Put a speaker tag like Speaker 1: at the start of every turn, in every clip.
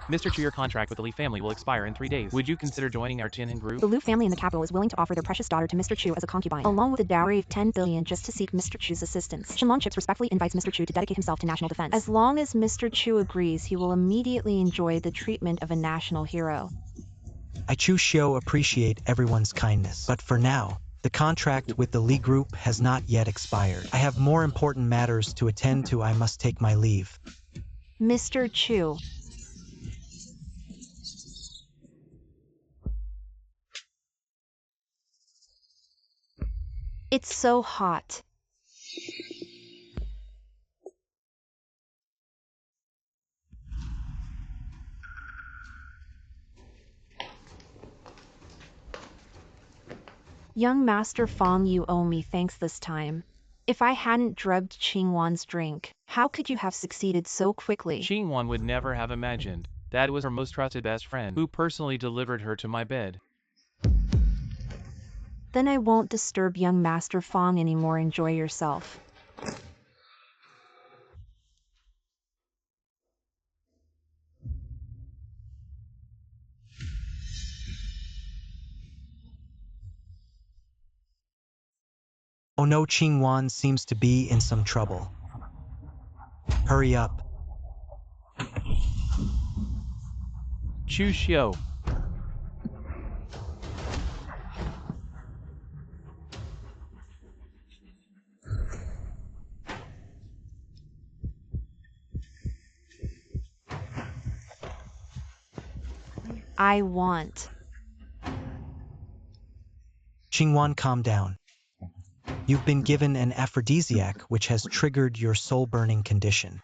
Speaker 1: Mr. Chu, your contract with the Li family will expire in 3 days. Would you consider joining our Tianhan group?
Speaker 2: The Liu family in the capital is willing to offer their precious daughter to Mr. Chu as a concubine, along with a dowry of 10 billion just to seek Mr. Chu's assistance. Shenlong Chips respectfully invites Mr. Chu to dedicate himself to national defense. As long as Mr. Chu agrees, he will immediately enjoy the treatment of a national hero.
Speaker 3: I Chushio appreciate everyone's kindness, but for now, the contract with the Li group has not yet expired. I have more important matters to attend to. I must take my leave.
Speaker 2: Mr. Chu. It's so hot. Young Master Fong, you owe me thanks this time. If I hadn't drugged Ching Wan's drink, how could you have succeeded so quickly?
Speaker 1: Ching Wan would never have imagined. That was her most trusted best friend, who personally delivered her to my bed.
Speaker 2: Then I won't disturb young Master Fong anymore. Enjoy yourself.
Speaker 3: Oh no, Ching Wan seems to be in some trouble. Hurry up.
Speaker 1: Chushio.
Speaker 2: I want.
Speaker 3: Ching Wan, calm down. You've been given an aphrodisiac which has triggered your soul-burning condition.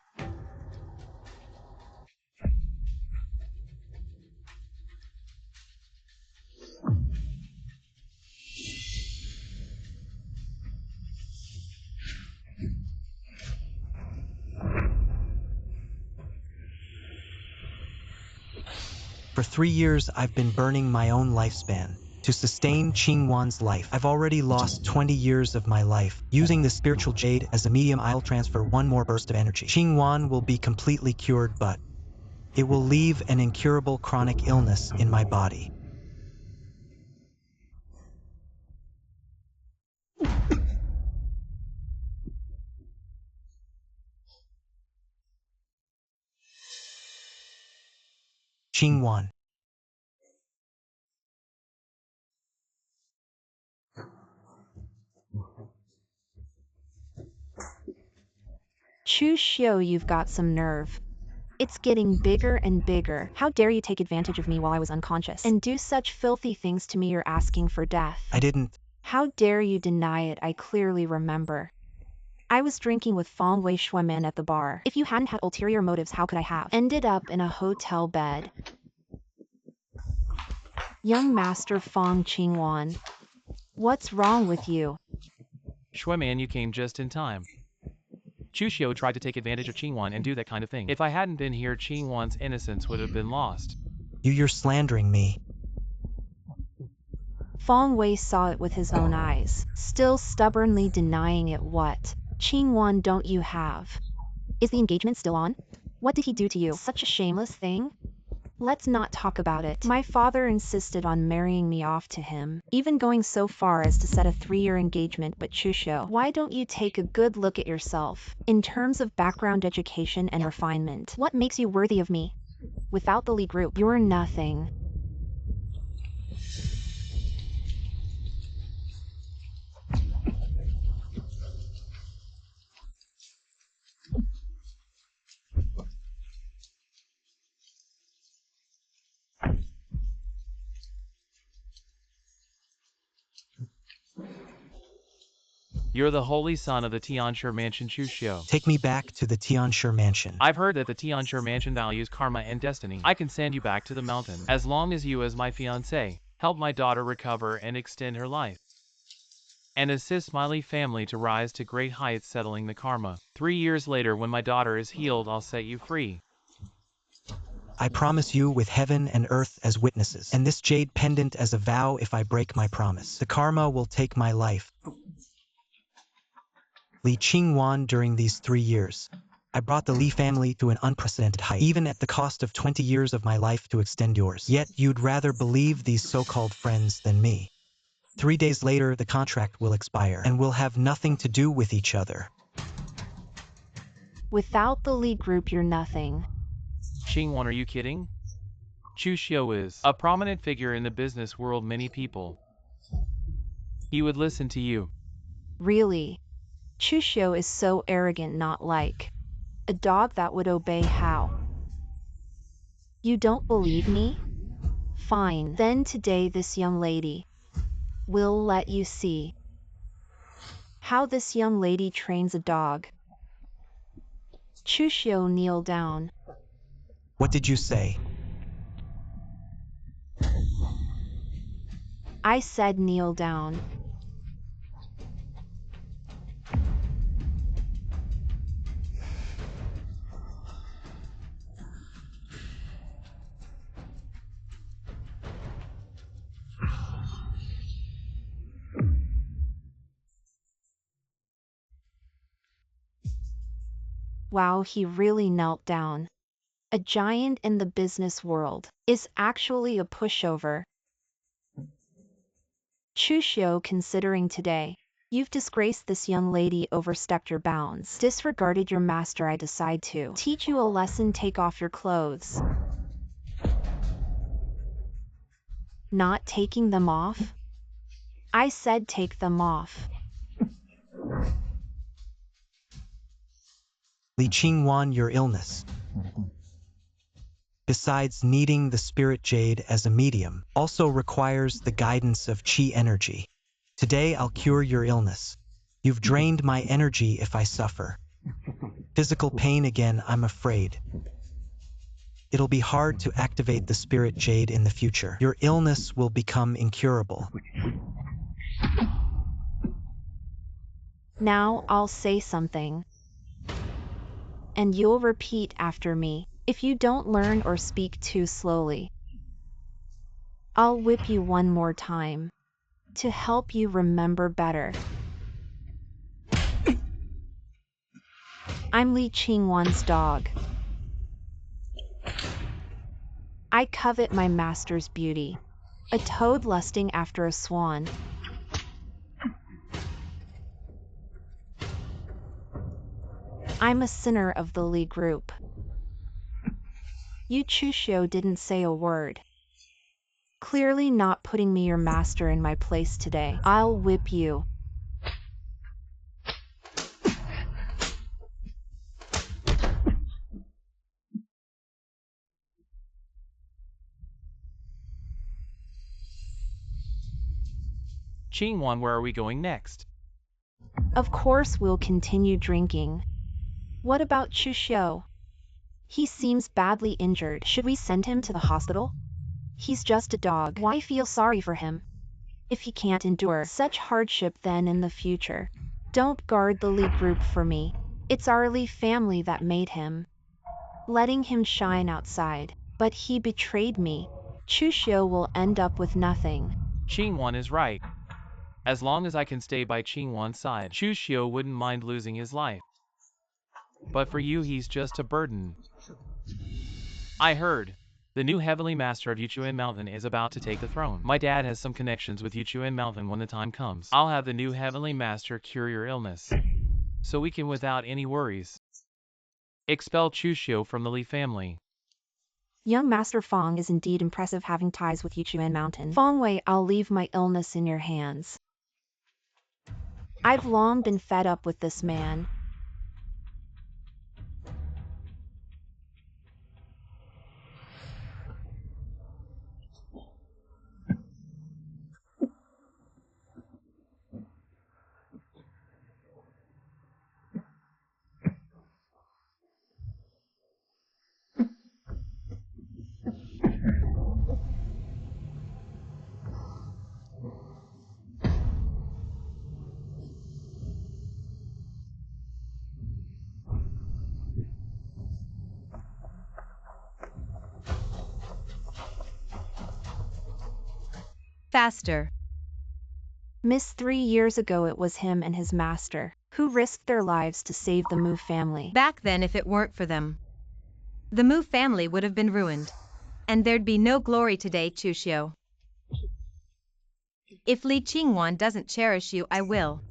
Speaker 3: For 3 years, I've been burning my own lifespan to sustain Ching Wan's life. I've already lost 20 years of my life. Using the spiritual jade as a medium, I'll transfer one more burst of energy. Ching Wan will be completely cured, but it will leave an incurable chronic illness in my body. Ching Wan.
Speaker 2: Chushio, you've got some nerve. It's getting bigger and bigger. How dare you take advantage of me while I was unconscious and do such filthy things to me? You're asking for death.
Speaker 3: I didn't.
Speaker 2: How dare you deny it? I clearly remember. I was drinking with Fong Wei Shueman at the bar. If you hadn't had ulterior motives, how could I have ended up in a hotel bed? Young Master Fong Ching Wan, what's wrong with you?
Speaker 1: Shueman, you came just in time. Chushio tried to take advantage of Ching Wan and do that kind of thing. If I hadn't been here, Ching Wan's innocence would have been lost.
Speaker 3: You're slandering me.
Speaker 2: Fong Wei saw it with his own eyes, still stubbornly denying it. What? Ching Wan, don't you have? Is the engagement still on? What did he do to you? Such a shameless thing? Let's not talk about it. My father insisted on marrying me off to him, even going so far as to set a 3-year engagement. But Chushio, why don't you take a good look at yourself? In terms of background, education, and refinement, what makes you worthy of me? Without the Li group, you're nothing.
Speaker 1: You're the holy son of the Tianshi Mansion, Chushio.
Speaker 3: Take me back to the Tianshi Mansion.
Speaker 1: I've heard that the Tianshi Mansion values karma and destiny. I can send you back to the mountain, as long as you, as my fiancé, help my daughter recover and extend her life, and assist my Li family to rise to great heights, settling the karma. 3 years later, when my daughter is healed, I'll set you free.
Speaker 3: I promise you with heaven and earth as witnesses, and this jade pendant as a vow. If I break my promise, the karma will take my life. Li Ching Wan, during these 3 years, I brought the Li family to an unprecedented height, even at the cost of 20 years of my life to extend yours. Yet you'd rather believe these so-called friends than me. 3 days later, the contract will expire, and we'll have nothing to do with each other.
Speaker 2: Without the Li group, you're nothing.
Speaker 1: Ching Wan, are you kidding? Chushio is a prominent figure in the business world. Many people. He would listen to you.
Speaker 2: Really? Chushio is so arrogant, not like a dog that would obey. How? You don't believe me? Fine. Then today this young lady will let you see how this young lady trains a dog. Chushio, kneel down.
Speaker 3: What did you say?
Speaker 2: I said kneel down. Wow, he really knelt down. A giant in the business world is actually a pushover. Chushio, considering today you've disgraced this young lady, overstepped your bounds, disregarded your master, I decide to teach you a lesson. Take off your clothes. Not taking them off? I said take them off.
Speaker 3: Li Ching Wan, your illness, besides needing the spirit jade as a medium, also requires the guidance of chi energy. Today I'll cure your illness. You've drained my energy. If I suffer physical pain again, I'm afraid it'll be hard to activate the spirit jade in the future. Your illness will become incurable.
Speaker 2: Now I'll say something, and you'll repeat after me. If you don't learn or speak too slowly, I'll whip you one more time to help you remember better. I'm Li Ching Wan's dog. I covet my master's beauty, a toad lusting after a swan. I'm a sinner of the Li group. You Chushio didn't say a word. Clearly not putting me, your master, in my place today. I'll whip you.
Speaker 1: Ching Wan, where are we going next?
Speaker 2: Of course we'll continue drinking. What about Chushio? He seems badly injured. Should we send him to the hospital? He's just a dog. Why feel sorry for him if he can't endure such hardship then in the future? Don't guard the Li group for me. It's our Li family that made him, letting him shine outside. But he betrayed me. Chushio will end up with nothing.
Speaker 1: Ching Wan is right. As long as I can stay by Ching Wan's side, Chushio wouldn't mind losing his life. But for you, he's just a burden. I heard the new Heavenly Master of Yuchuan Mountain is about to take the throne. My dad has some connections with Yuchuan Mountain. When the time comes, I'll have the new Heavenly Master cure your illness, so we can, without any worries, expel Chushio from the Li family.
Speaker 2: Young Master Fong is indeed impressive, having ties with Yuchuan Mountain. Fong Wei, I'll leave my illness in your hands. I've long been fed up with this man.
Speaker 4: Faster.
Speaker 2: Miss, 3 years ago it was him and his master who risked their lives to save the Mu family.
Speaker 4: Back then, if it weren't for them, the Mu family would have been ruined, and there'd be no glory today, Chushio. If Li Qingwan doesn't cherish you, I will.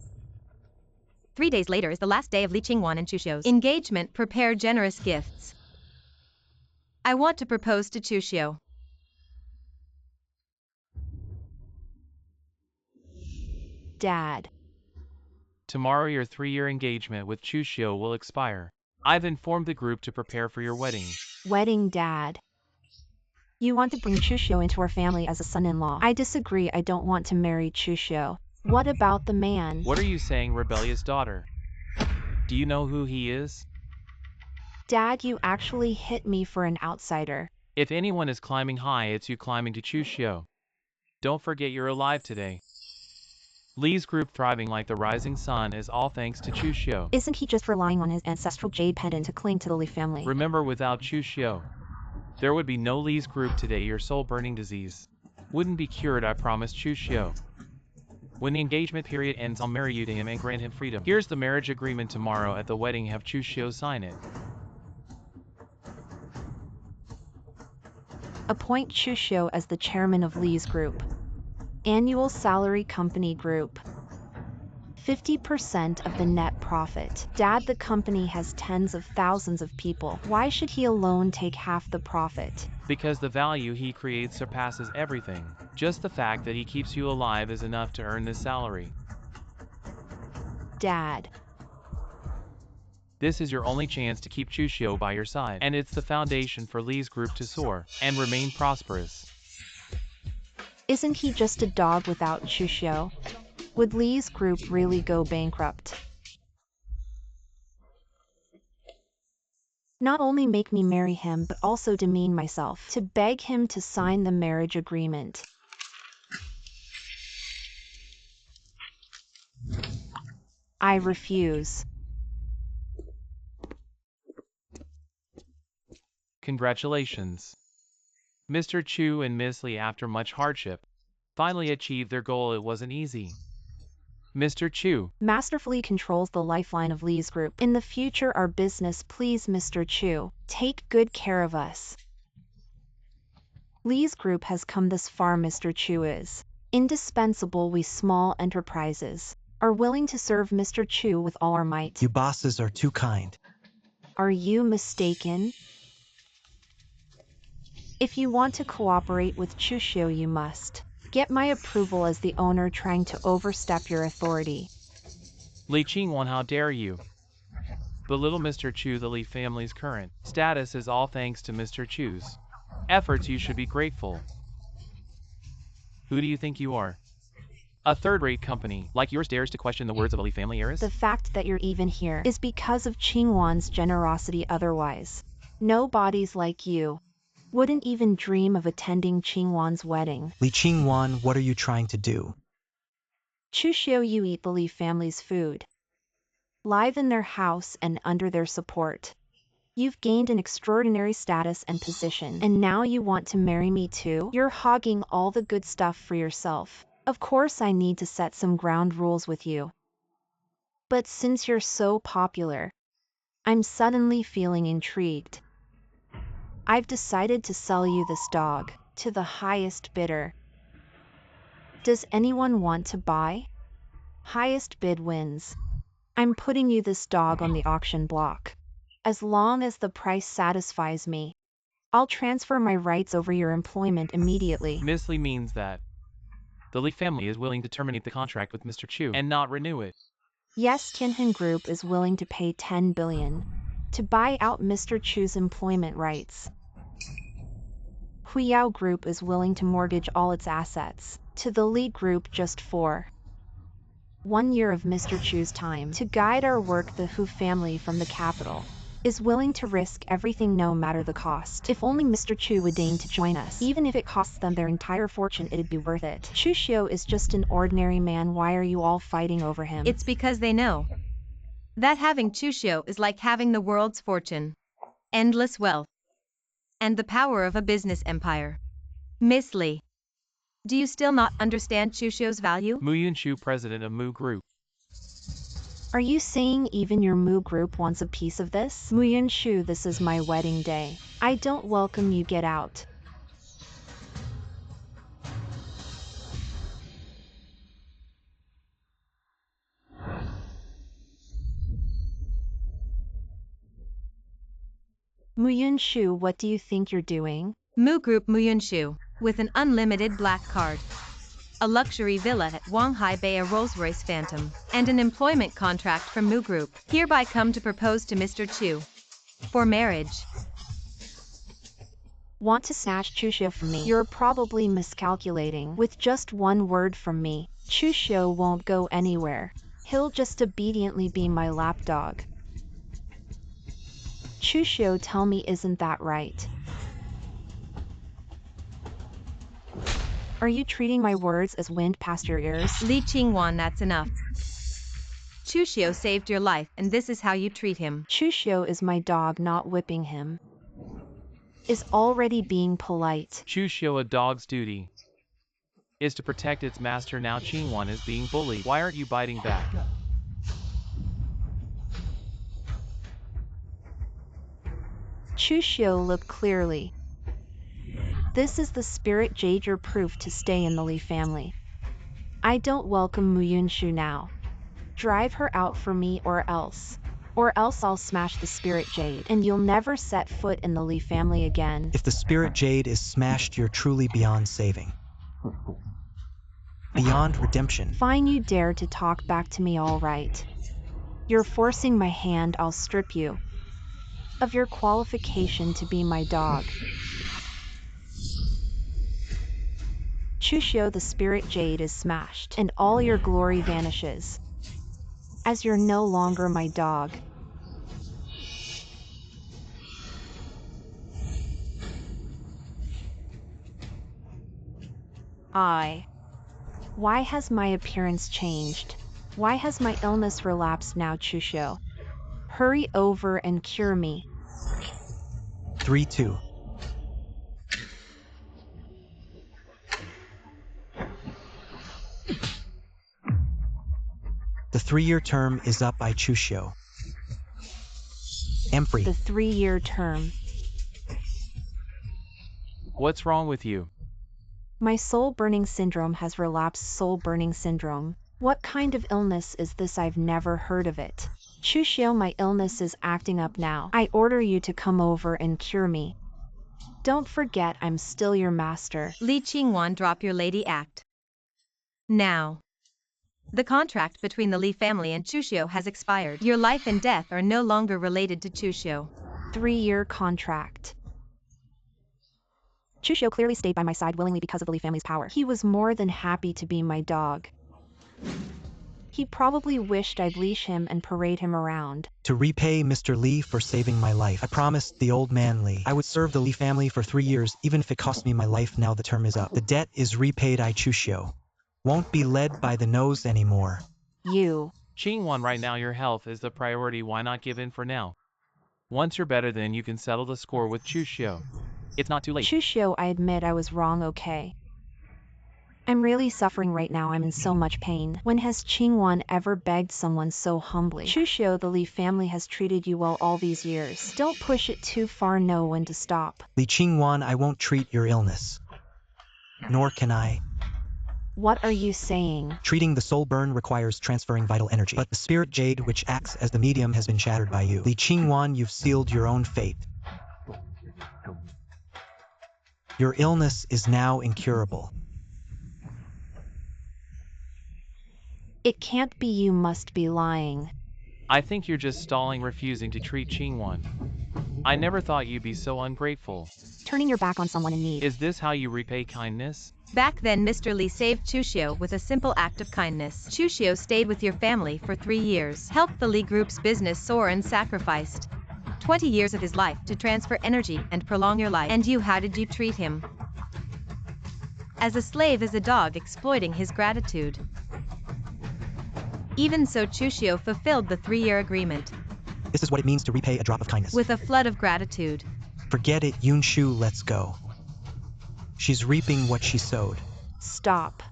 Speaker 5: 3 days later is the last day of Li Qingwan and Chushio's
Speaker 4: engagement. Prepare generous gifts. I want to propose to Chushio.
Speaker 2: Dad.
Speaker 1: Tomorrow your 3-year engagement with Chushio will expire. I've informed the group to prepare for your wedding.
Speaker 2: Wedding, Dad. You want to bring Chushio into our family as a son-in-law. I disagree. I don't want to marry Chushio. What about the man?
Speaker 1: What are you saying, rebellious daughter? Do you know who he is?
Speaker 2: Dad, you actually hit me for an outsider.
Speaker 1: If anyone is climbing high, it's you climbing to Chushio. Don't forget you're alive today. Li's group thriving like the rising sun is all thanks to Chushio.
Speaker 2: Isn't he just relying on his ancestral jade pendant to cling to the Li family?
Speaker 1: Remember, without Chushio, there would be no Li's group today. Your soul-burning disease wouldn't be cured, I promise Chushio. When the engagement period ends, I'll marry you to him and grant him freedom. Here's the marriage agreement. Tomorrow at the wedding, have Chushio sign it.
Speaker 2: Appoint Chushio as the chairman of Li's group. Annual salary company group. 50% of the net profit. Dad, the company has tens of thousands of people. Why should he alone take half the profit?
Speaker 1: Because the value he creates surpasses everything. Just the fact that he keeps you alive is enough to earn this salary.
Speaker 2: Dad.
Speaker 1: This is your only chance to keep Chushio by your side, and it's the foundation for Li's group to soar and remain prosperous.
Speaker 2: Isn't he just a dog without Chushio? Would Li's group really go bankrupt? Not only make me marry him, but also demean myself to beg him to sign the marriage agreement. I refuse.
Speaker 1: Congratulations. Mr. Chu and Miss Li, after much hardship, finally achieved their goal. It wasn't easy. Mr. Chu
Speaker 2: masterfully controls the lifeline of Li's group. In the future, our business, please, Mr. Chu, take good care of us. Li's group has come this far. Mr. Chu is indispensable. We small enterprises are willing to serve Mr. Chu with all our might.
Speaker 3: You bosses are too kind.
Speaker 2: Are you mistaken? If you want to cooperate with Chushio, you must get my approval as the owner. Trying to overstep your authority.
Speaker 1: Li Qingwan, how dare you belittle Mr. Chu? The Li family's current status is all thanks to Mr. Chu's efforts. You should be grateful. Who do you think you are? A third-rate company like yours dares to question the words of a Li family heiress?
Speaker 2: The fact that you're even here is because of Ching Wan's generosity. Otherwise, nobodies like you wouldn't even dream of attending Ching Wan's wedding.
Speaker 3: Li Qingwan, what are you trying to do?
Speaker 2: Chushio, you eat the Li family's food, live in their house and under their support. You've gained an extraordinary status and position, and now you want to marry me too? You're hogging all the good stuff for yourself. Of course, I need to set some ground rules with you. But since you're so popular, I'm suddenly feeling intrigued. I've decided to sell you this dog to the highest bidder. Does anyone want to buy? Highest bid wins. I'm putting you this dog on the auction block. As long as the price satisfies me, I'll transfer my rights over your employment immediately.
Speaker 1: Miss Li means that the Li family is willing to terminate the contract with Mr. Chu and not renew it.
Speaker 2: Yes, Tianhan Group is willing to pay 10 billion to buy out Mr. Chu's employment rights. Huiyao Group is willing to mortgage all its assets to the Li Group just for 1 year of Mr. Chu's time to guide our work. The Hu family from the capital is willing to risk everything no matter the cost. If only Mr. Chu would deign to join us. Even if it costs them their entire fortune, it'd be worth it. Chushio is just an ordinary man. Why are you all fighting over him?
Speaker 4: It's because they know that having Chushio is like having the world's fortune, endless wealth, and the power of a business empire. Miss Li, do you still not understand Chushio's value?
Speaker 1: Yun Shu, president of Mu Group.
Speaker 2: Are you saying even your Mu group wants a piece of this? Yun Shu, this is my wedding day. I don't welcome you, get out. Yun Shu, what do you think you're doing?
Speaker 4: Mu Group Yun Shu, with an unlimited black card, a luxury villa at Wanghai Bay, a Rolls-Royce Phantom, and an employment contract from Mu Group, hereby come to propose to Mr. Chu for marriage.
Speaker 2: Want to snatch Chushio from me? You're probably miscalculating. With just one word from me, Chushio won't go anywhere. He'll just obediently be my lapdog. Chushio, tell me, isn't that right? Are you treating my words as wind past your ears?
Speaker 4: Ching Wan, that's enough. Chushio saved your life, and this is how you treat him.
Speaker 2: Chushio is my dog, not whipping him. Is already being polite.
Speaker 1: Chushio, a dog's duty is to protect its master. Now Ching Wan is being bullied. Why aren't you biting back?
Speaker 2: Chushio, look clearly. This is the spirit jade, your proof to stay in the Li family. I don't welcome Yun Shu now. Drive her out for me, or else I'll smash the spirit jade and you'll never set foot in the Li family again.
Speaker 3: If the spirit jade is smashed, you're truly beyond saving. Beyond redemption.
Speaker 2: Fine, you dare to talk back to me, all right. You're forcing my hand, I'll strip you of your qualification to be my dog. Chushio, the spirit jade is smashed and all your glory vanishes, as you're no longer my dog. Why has my appearance changed? Why has my illness relapsed now, Chushio? Hurry over and cure me.
Speaker 3: 3-2. The 3-year term is up by Chushio. Am free.
Speaker 2: The 3-year term.
Speaker 1: What's wrong with you?
Speaker 2: My soul-burning syndrome has relapsed. Soul-burning syndrome. What kind of illness is this? I've never heard of it. Chushio, my illness is acting up now. I order you to come over and cure me. Don't forget, I'm still your master.
Speaker 4: Ching Wan, drop your lady act. Now. The contract between the Li family and Chushio has expired. Your life and death are no longer related to Chushio.
Speaker 2: 3-year contract. Chushio clearly stayed by my side willingly because of the Li family's power. He was more than happy to be my dog. He probably wished I'd leash him and parade him around.
Speaker 3: To repay Mr. Li for saving my life, I promised the old man Li I would serve the Li family for 3 years, even if it cost me my life. Now the term is up. The debt is repaid. I, Chushio, won't be led by the nose anymore.
Speaker 2: You.
Speaker 1: Ching Wan, right now your health is the priority. Why not give in for now? Once you're better, then you can settle the score with Chushio. It's not too late.
Speaker 2: Chushio, I admit I was wrong, okay? I'm really suffering right now. I'm in so much pain. When has Ching Wan ever begged someone so humbly? Chushio, the Li family has treated you well all these years. Don't push it too far. Know when to stop.
Speaker 3: Li Ching Wan, I won't treat your illness. Nor can I.
Speaker 2: What are you saying?
Speaker 3: Treating the soul burn requires transferring vital energy. But the spirit jade, which acts as the medium, has been shattered by you. Li Ching Wan, you've sealed your own fate. Your illness is now incurable.
Speaker 2: It can't be. You must be lying.
Speaker 1: I think you're just stalling, refusing to treat Ching Wan. I never thought you'd be so ungrateful.
Speaker 2: Turning your back on someone in need.
Speaker 1: Is this how you repay kindness?
Speaker 4: Back then, Mr. Li saved Chushio with a simple act of kindness. Chushio stayed with your family for 3 years, helped the Li group's business soar, and sacrificed 20 years of his life to transfer energy and prolong your life. And you, how did you treat him? As a slave, as a dog, exploiting his gratitude. Even so, Chushio fulfilled the 3-year agreement.
Speaker 3: This is what it means to repay a drop of kindness.
Speaker 4: With a flood of gratitude.
Speaker 3: Forget it, Yun Shu, let's go. She's reaping what she sowed.
Speaker 2: Stop.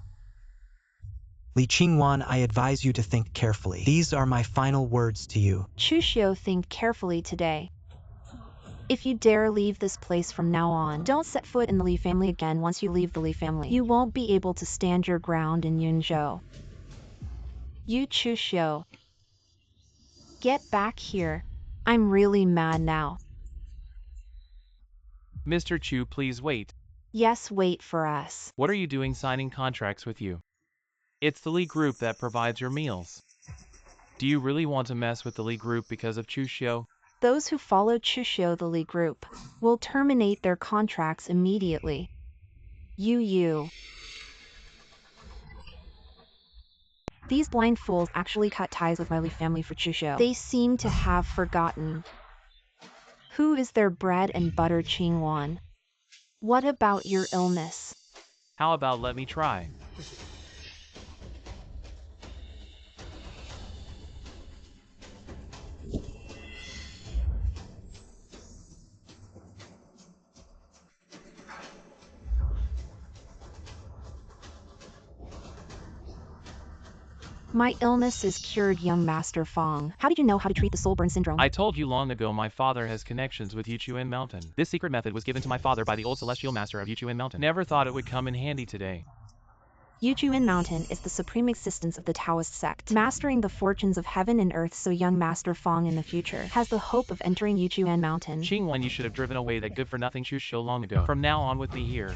Speaker 3: Li Qingwan, I advise you to think carefully. These are my final words to you.
Speaker 2: Chushio, think carefully today. If you dare leave this place from now on, don't set foot in the Li family again. Once you leave the Li family, you won't be able to stand your ground in Yun Shu. You Chushio, get back here. I'm really mad now.
Speaker 1: Mr. Chu, please wait.
Speaker 2: Yes, wait for us.
Speaker 1: What are you doing signing contracts with you? It's the Lee group that provides your meals. Do you really want to mess with the Lee group because of Chushio?
Speaker 2: Those who follow Chushio, the Li group, will terminate their contracts immediately. You. These blind fools actually cut ties with my Li family for Chushio. They seem to have forgotten who is their bread and butter. Ching Wan. What about your illness?
Speaker 1: How about let me try?
Speaker 2: My illness is cured, young Master Fong. How did you know how to treat the soul burn syndrome?
Speaker 1: I told you long ago my father has connections with Yichuan Mountain. This secret method was given to my father by the old celestial master of Yichuan Mountain. Never thought it would come in handy today.
Speaker 2: Yichuan Mountain is the supreme existence of the Taoist sect, mastering the fortunes of heaven and earth, so young Master Fong in the future has the hope of entering Yichuan Mountain.
Speaker 1: Ching Wan, you should have driven away that good-for-nothing Chushio long ago. From now on with me here,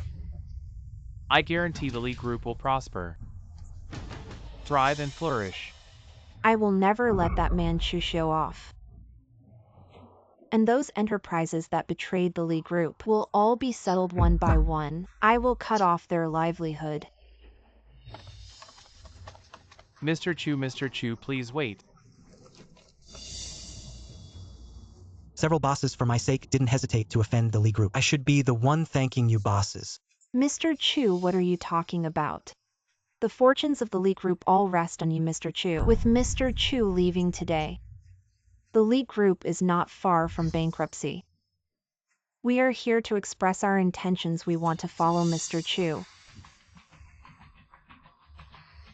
Speaker 1: I guarantee the Lee group will prosper, thrive and flourish.
Speaker 2: I will never let that man Chushio off. And those enterprises that betrayed the Li group will all be settled one by one. I will cut off their livelihood.
Speaker 1: Mr. Chu, please wait.
Speaker 3: Several bosses, for my sake, didn't hesitate to offend the Li group. I should be the one thanking you bosses.
Speaker 2: Mr. Chu, what are you talking about? The fortunes of the Li group all rest on you, Mr. Chu. With Mr. Chu leaving today, the Li group is not far from bankruptcy. We are here to express our intentions. We want to follow Mr. Chu.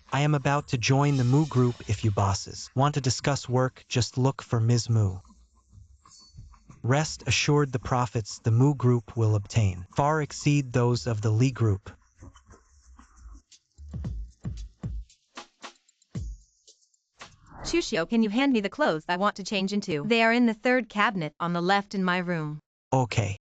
Speaker 3: I am about to join the Mu group. If you bosses want to discuss work, just look for Ms. Mu. Rest assured the profits the Mu group will obtain far exceed those of the Li group.
Speaker 4: Chushio, can you hand me the clothes I want to change into? They are in the third cabinet on the left in my room.
Speaker 3: Okay.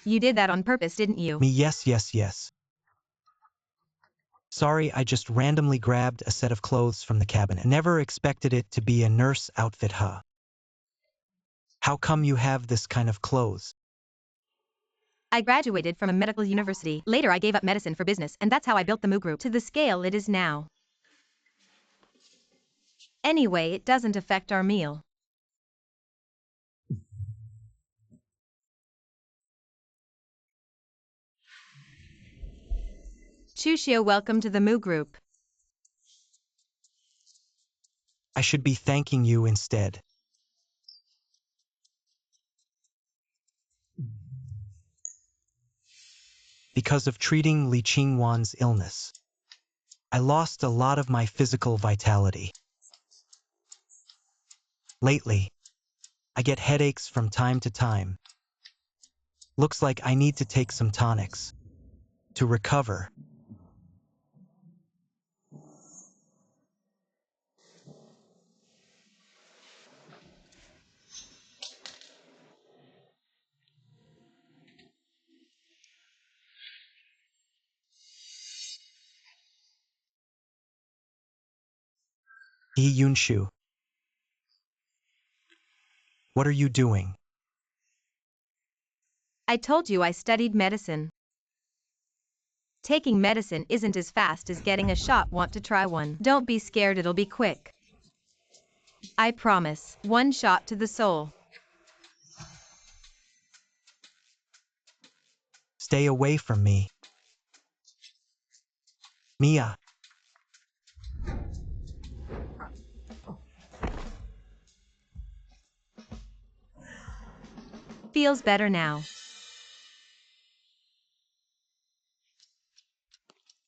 Speaker 4: You did that on purpose, didn't you?
Speaker 3: Me, yes. Sorry, I just randomly grabbed a set of clothes from the cabinet. Never expected it to be a nurse outfit, huh? How come you have this kind of clothes?
Speaker 4: I graduated from a medical university. Later I gave up medicine for business, and that's how I built the Mu group to the scale it is now. Anyway, it doesn't affect our meal. Chushio, welcome to the Mu group.
Speaker 3: I should be thanking you instead. Because of treating Li Qingwan's illness, I lost a lot of my physical vitality. Lately, I get headaches from time to time. Looks like I need to take some tonics to recover. Yun Shu. What are you doing?
Speaker 4: I told you I studied medicine. Taking medicine isn't as fast as getting a shot. Want to try one? Don't be scared, it'll be quick. I promise, one shot to the soul.
Speaker 3: Stay away from me. Mia.
Speaker 4: Feels better now.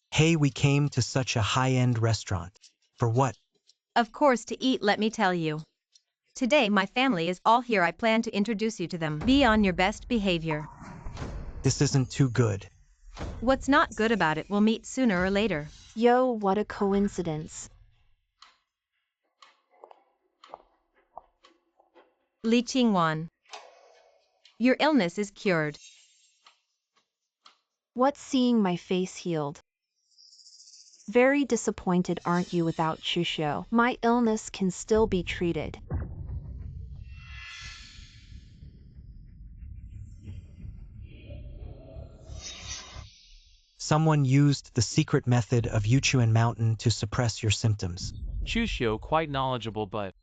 Speaker 3: Hey, we came to such a high-end restaurant. For what?
Speaker 4: Of course, to eat, let me tell you. Today my family is all here. I plan to introduce you to them. Be on your best behavior.
Speaker 3: This isn't too good.
Speaker 4: What's not good about it? We'll meet sooner or later.
Speaker 2: Yo, what a coincidence.
Speaker 4: Ching Wan. Your illness is cured.
Speaker 2: What's seeing my face healed? Very disappointed, aren't you, without Chushio? My illness can still be treated.
Speaker 3: Someone used the secret method of Yuchuan Mountain to suppress your symptoms.
Speaker 1: Chushio quite knowledgeable, but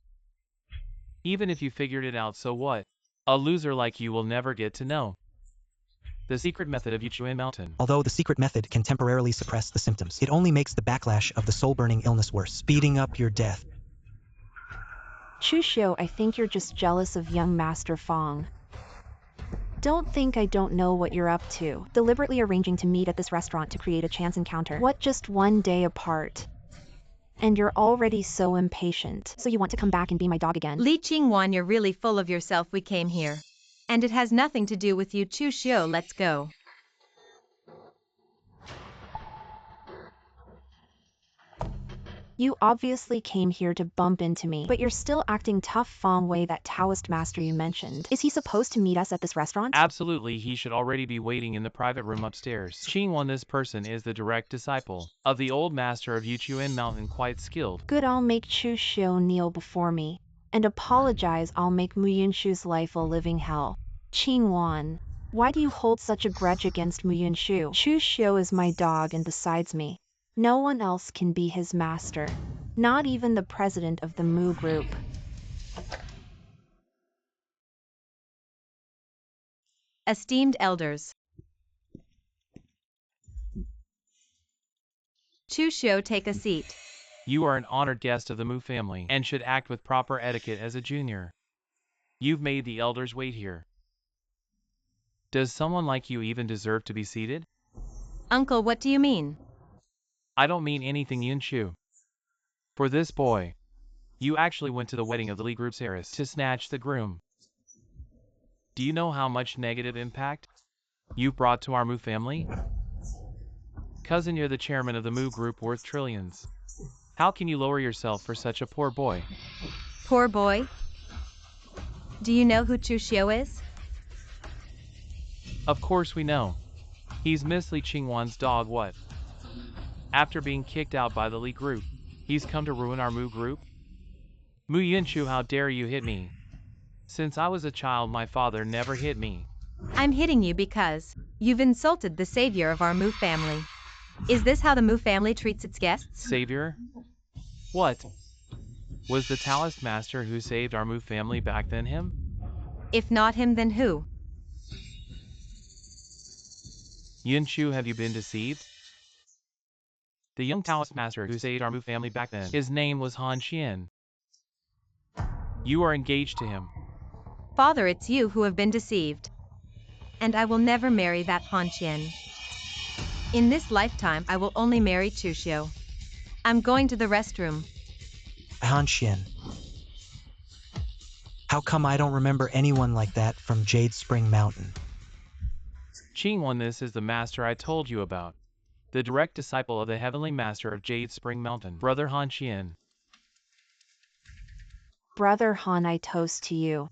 Speaker 1: even if you figured it out, so what? A loser like you will never get to know the secret method of Yuchuan Mountain.
Speaker 3: Although the secret method can temporarily suppress the symptoms, it only makes the backlash of the soul-burning illness worse, speeding up your death.
Speaker 2: Chushio, I think you're just jealous of young Master Fong. Don't think I don't know what you're up to. Deliberately arranging to meet at this restaurant to create a chance encounter. What, just one day apart? And you're already so impatient. So you want to come back and be my dog again?
Speaker 4: Ching Wan, you're really full of yourself. We came here. And it has nothing to do with you. Chushio, let's go.
Speaker 2: You obviously came here to bump into me, but you're still acting tough. Fong Wei, that Taoist master you mentioned. Is he supposed to meet us at this restaurant?
Speaker 1: Absolutely, he should already be waiting in the private room upstairs. Ching Wan, this person is the direct disciple of the old master of Yuchuan Mountain, quite skilled.
Speaker 2: Good, I'll make Chushio kneel before me and apologize. I'll make Yun Shu's life a living hell. Ching Wan, why do you hold such a grudge against Yun Shu? Chushio is my dog, and besides me, no one else can be his master. Not even the president of the Mu group.
Speaker 4: Esteemed elders. Chushio, take a seat.
Speaker 1: You are an honored guest of the Mu family and should act with proper etiquette as a junior. You've made the elders wait here. Does someone like you even deserve to be seated?
Speaker 4: Uncle, what do you mean?
Speaker 1: I don't mean anything, Yun Shu. For this boy, you actually went to the wedding of the Li group's heiress to snatch the groom. Do you know how much negative impact you've brought to our Mu family? Cousin, you're the chairman of the Mu group, worth trillions. How can you lower yourself for such a poor boy?
Speaker 4: Poor boy? Do you know who Chushio is?
Speaker 1: Of course we know. He's Miss Li Ching Wan's dog. What? After being kicked out by the Li group, he's come to ruin our Mu group? Mu Yun Shu, how dare you hit me? Since I was a child, my father never hit me.
Speaker 4: I'm hitting you because you've insulted the savior of our Mu family. Is this how the Mu family treats its guests?
Speaker 1: Savior? What? Was the Taoist master who saved our Mu family back then him?
Speaker 4: If not him, then who?
Speaker 1: Yun Shu, have you been deceived? The young Taoist master who saved our Mu family back then, his name was Han Xian. You are engaged to him.
Speaker 4: Father, it's you who have been deceived. And I will never marry that Han Xian. In this lifetime, I will only marry Chushio. I'm going to the restroom.
Speaker 3: Han Xian. How come I don't remember anyone like that from Jade Spring Mountain?
Speaker 1: Ching Wan, this is the master I told you about. The direct disciple of the heavenly master of Jade Spring Mountain, Brother Han Xian.
Speaker 2: Brother Han, I toast to you.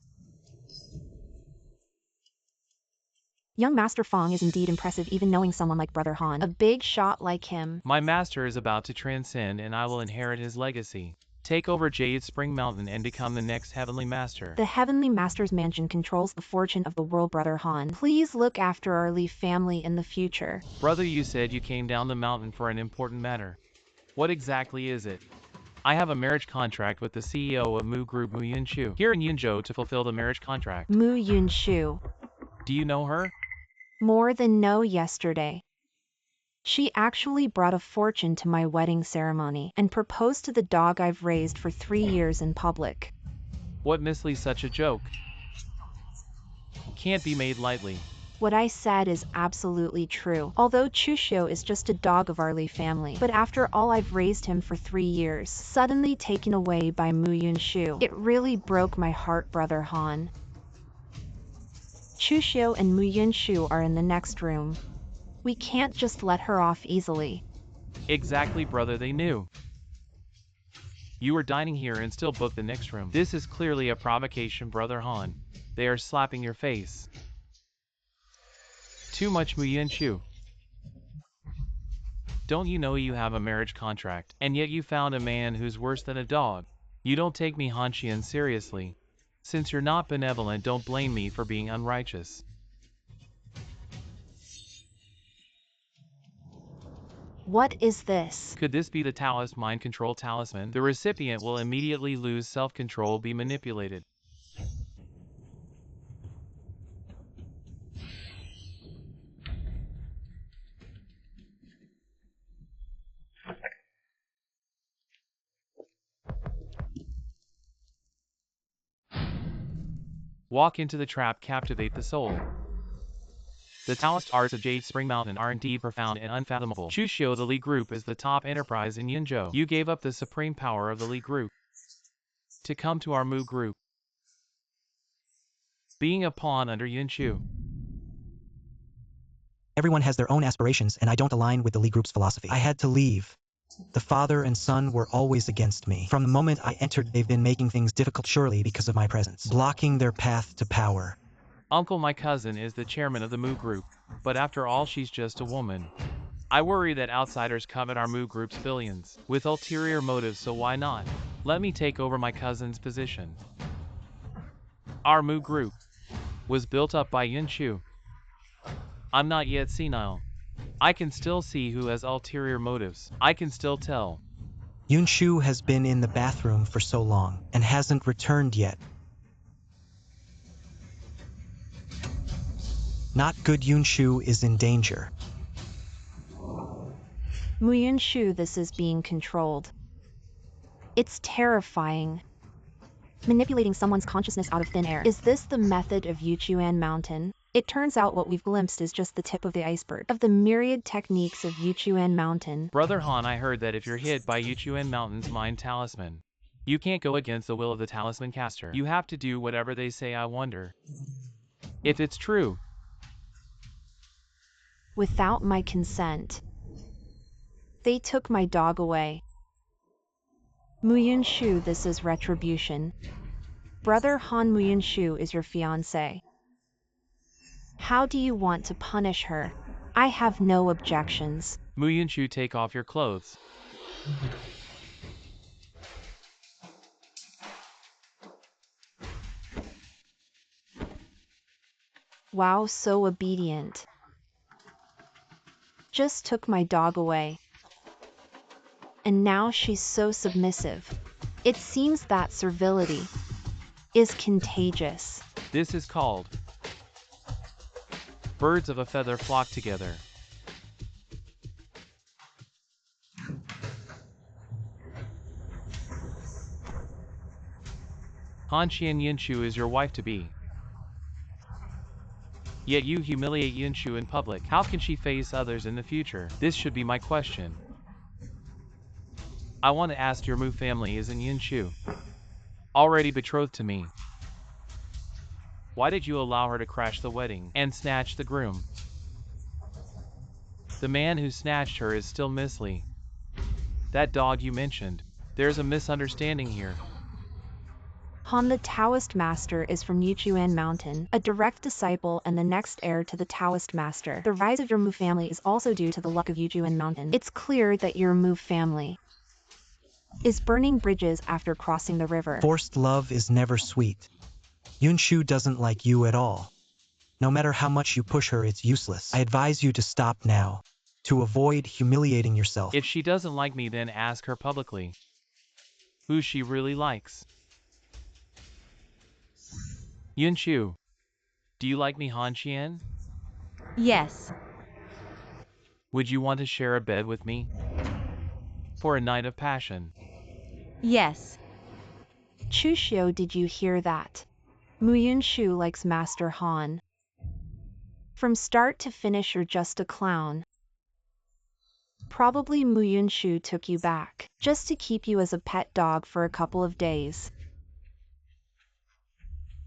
Speaker 2: Young Master Fong is indeed impressive, even knowing someone like Brother Han. A big shot like him.
Speaker 1: My master is about to transcend, and I will inherit his legacy. Take over Jade Spring Mountain and become the next Heavenly Master.
Speaker 2: The Heavenly Master's mansion controls the fortune of the world, Brother Han. Please look after our Li family in the future.
Speaker 1: Brother, you said you came down the mountain for an important matter. What exactly is it? I have a marriage contract with the CEO of Mu Group, Yun Shu, here in Yunzhou to fulfill the marriage contract.
Speaker 2: Yun Shu.
Speaker 1: Do you know her?
Speaker 2: More than know yesterday. She actually brought a fortune to my wedding ceremony and proposed to the dog I've raised for 3 years in public.
Speaker 1: What misleads such a joke? Can't be made lightly.
Speaker 2: What I said is absolutely true. Although Chushio is just a dog of our Li family, but after all I've raised him for 3 years, suddenly taken away by Yun Shu. It really broke my heart, Brother Han. Chushio and Yun Shu are in the next room. We can't just let her off easily.
Speaker 1: Exactly, brother, they knew. You were dining here and still booked the next room. This is clearly a provocation, Brother Han. They are slapping your face. Too much, Yun Shu. Don't you know you have a marriage contract, and yet you found a man who's worse than a dog? You don't take me, Han Qian, seriously. Since you're not benevolent, don't blame me for being unrighteous.
Speaker 2: What is this?
Speaker 1: Could this be the Taoist mind control talisman? The recipient will immediately lose self-control, be manipulated. Walk into the trap, captivate the soul. The Taoist arts of Jade Spring Mountain are indeed profound and unfathomable. Chushio, the Li Group, is the top enterprise in Yunzhou. You gave up the supreme power of the Li Group to come to our Mu Group, being a pawn under Yun Shu.
Speaker 3: Everyone has their own aspirations, and I don't align with the Li Group's philosophy. I had to leave. The father and son were always against me. From the moment I entered, they've been making things difficult, surely because of my presence, blocking their path to power.
Speaker 1: Uncle, my cousin, is the chairman of the Mu Group, but after all, she's just a woman. I worry that outsiders covet our Mu Group's billions, with ulterior motives, so why not? Let me take over my cousin's position. Our Mu Group was built up by Yun Shu. I'm not yet senile. I can still see who has ulterior motives. I can still tell.
Speaker 3: Yun Shu has been in the bathroom for so long, and hasn't returned yet. Not good. Yun Shu is in danger.
Speaker 2: Yun Shu, this is being controlled. It's terrifying. Manipulating someone's consciousness out of thin air. Is this the method of Yuchuan Mountain? It turns out what we've glimpsed is just the tip of the iceberg of the myriad techniques of Yuchuan Mountain.
Speaker 1: Brother Han, I heard that if you're hit by Yuchuan Mountain's mind talisman, you can't go against the will of the talisman caster. You have to do whatever they say. I wonder if it's true.
Speaker 2: Without my consent. They took my dog away. Yun Shu, this is retribution. Brother Han, Yun Shu is your fiancé. How do you want to punish her? I have no objections.
Speaker 1: Yun Shu, take off your clothes.
Speaker 2: Wow, so obedient. Just took my dog away. And now she's so submissive. It seems that servility is contagious.
Speaker 1: This is called birds of a feather flock together. Han Qian, Yun Shu is your wife-to-be. Yet you humiliate Yun Shu in public. How can she face others in the future? This should be my question. I want to ask, your Mu family isn't Yun Shu already betrothed to me? Why did you allow her to crash the wedding and snatch the groom? The man who snatched her is still Miss Li. That dog you mentioned. There's a misunderstanding here.
Speaker 2: Han, the Taoist master, is from Yuchuan Mountain, a direct disciple and the next heir to the Taoist master. The rise of your Mu family is also due to the luck of Yuchuan Mountain. It's clear that your Mu family is burning bridges after crossing the river.
Speaker 3: Forced love is never sweet. Yun Shu doesn't like you at all. No matter how much you push her, it's useless. I advise you to stop now, to avoid humiliating yourself.
Speaker 1: If she doesn't like me, then ask her publicly who she really likes. Yun Shu, do you like me, Han Qian?
Speaker 4: Yes.
Speaker 1: Would you want to share a bed with me? For a night of passion.
Speaker 4: Yes.
Speaker 2: Chushio, did you hear that? Yun Shu likes Master Han. From start to finish, you're just a clown. Probably Yun Shu took you back, just to keep you as a pet dog for a couple of days.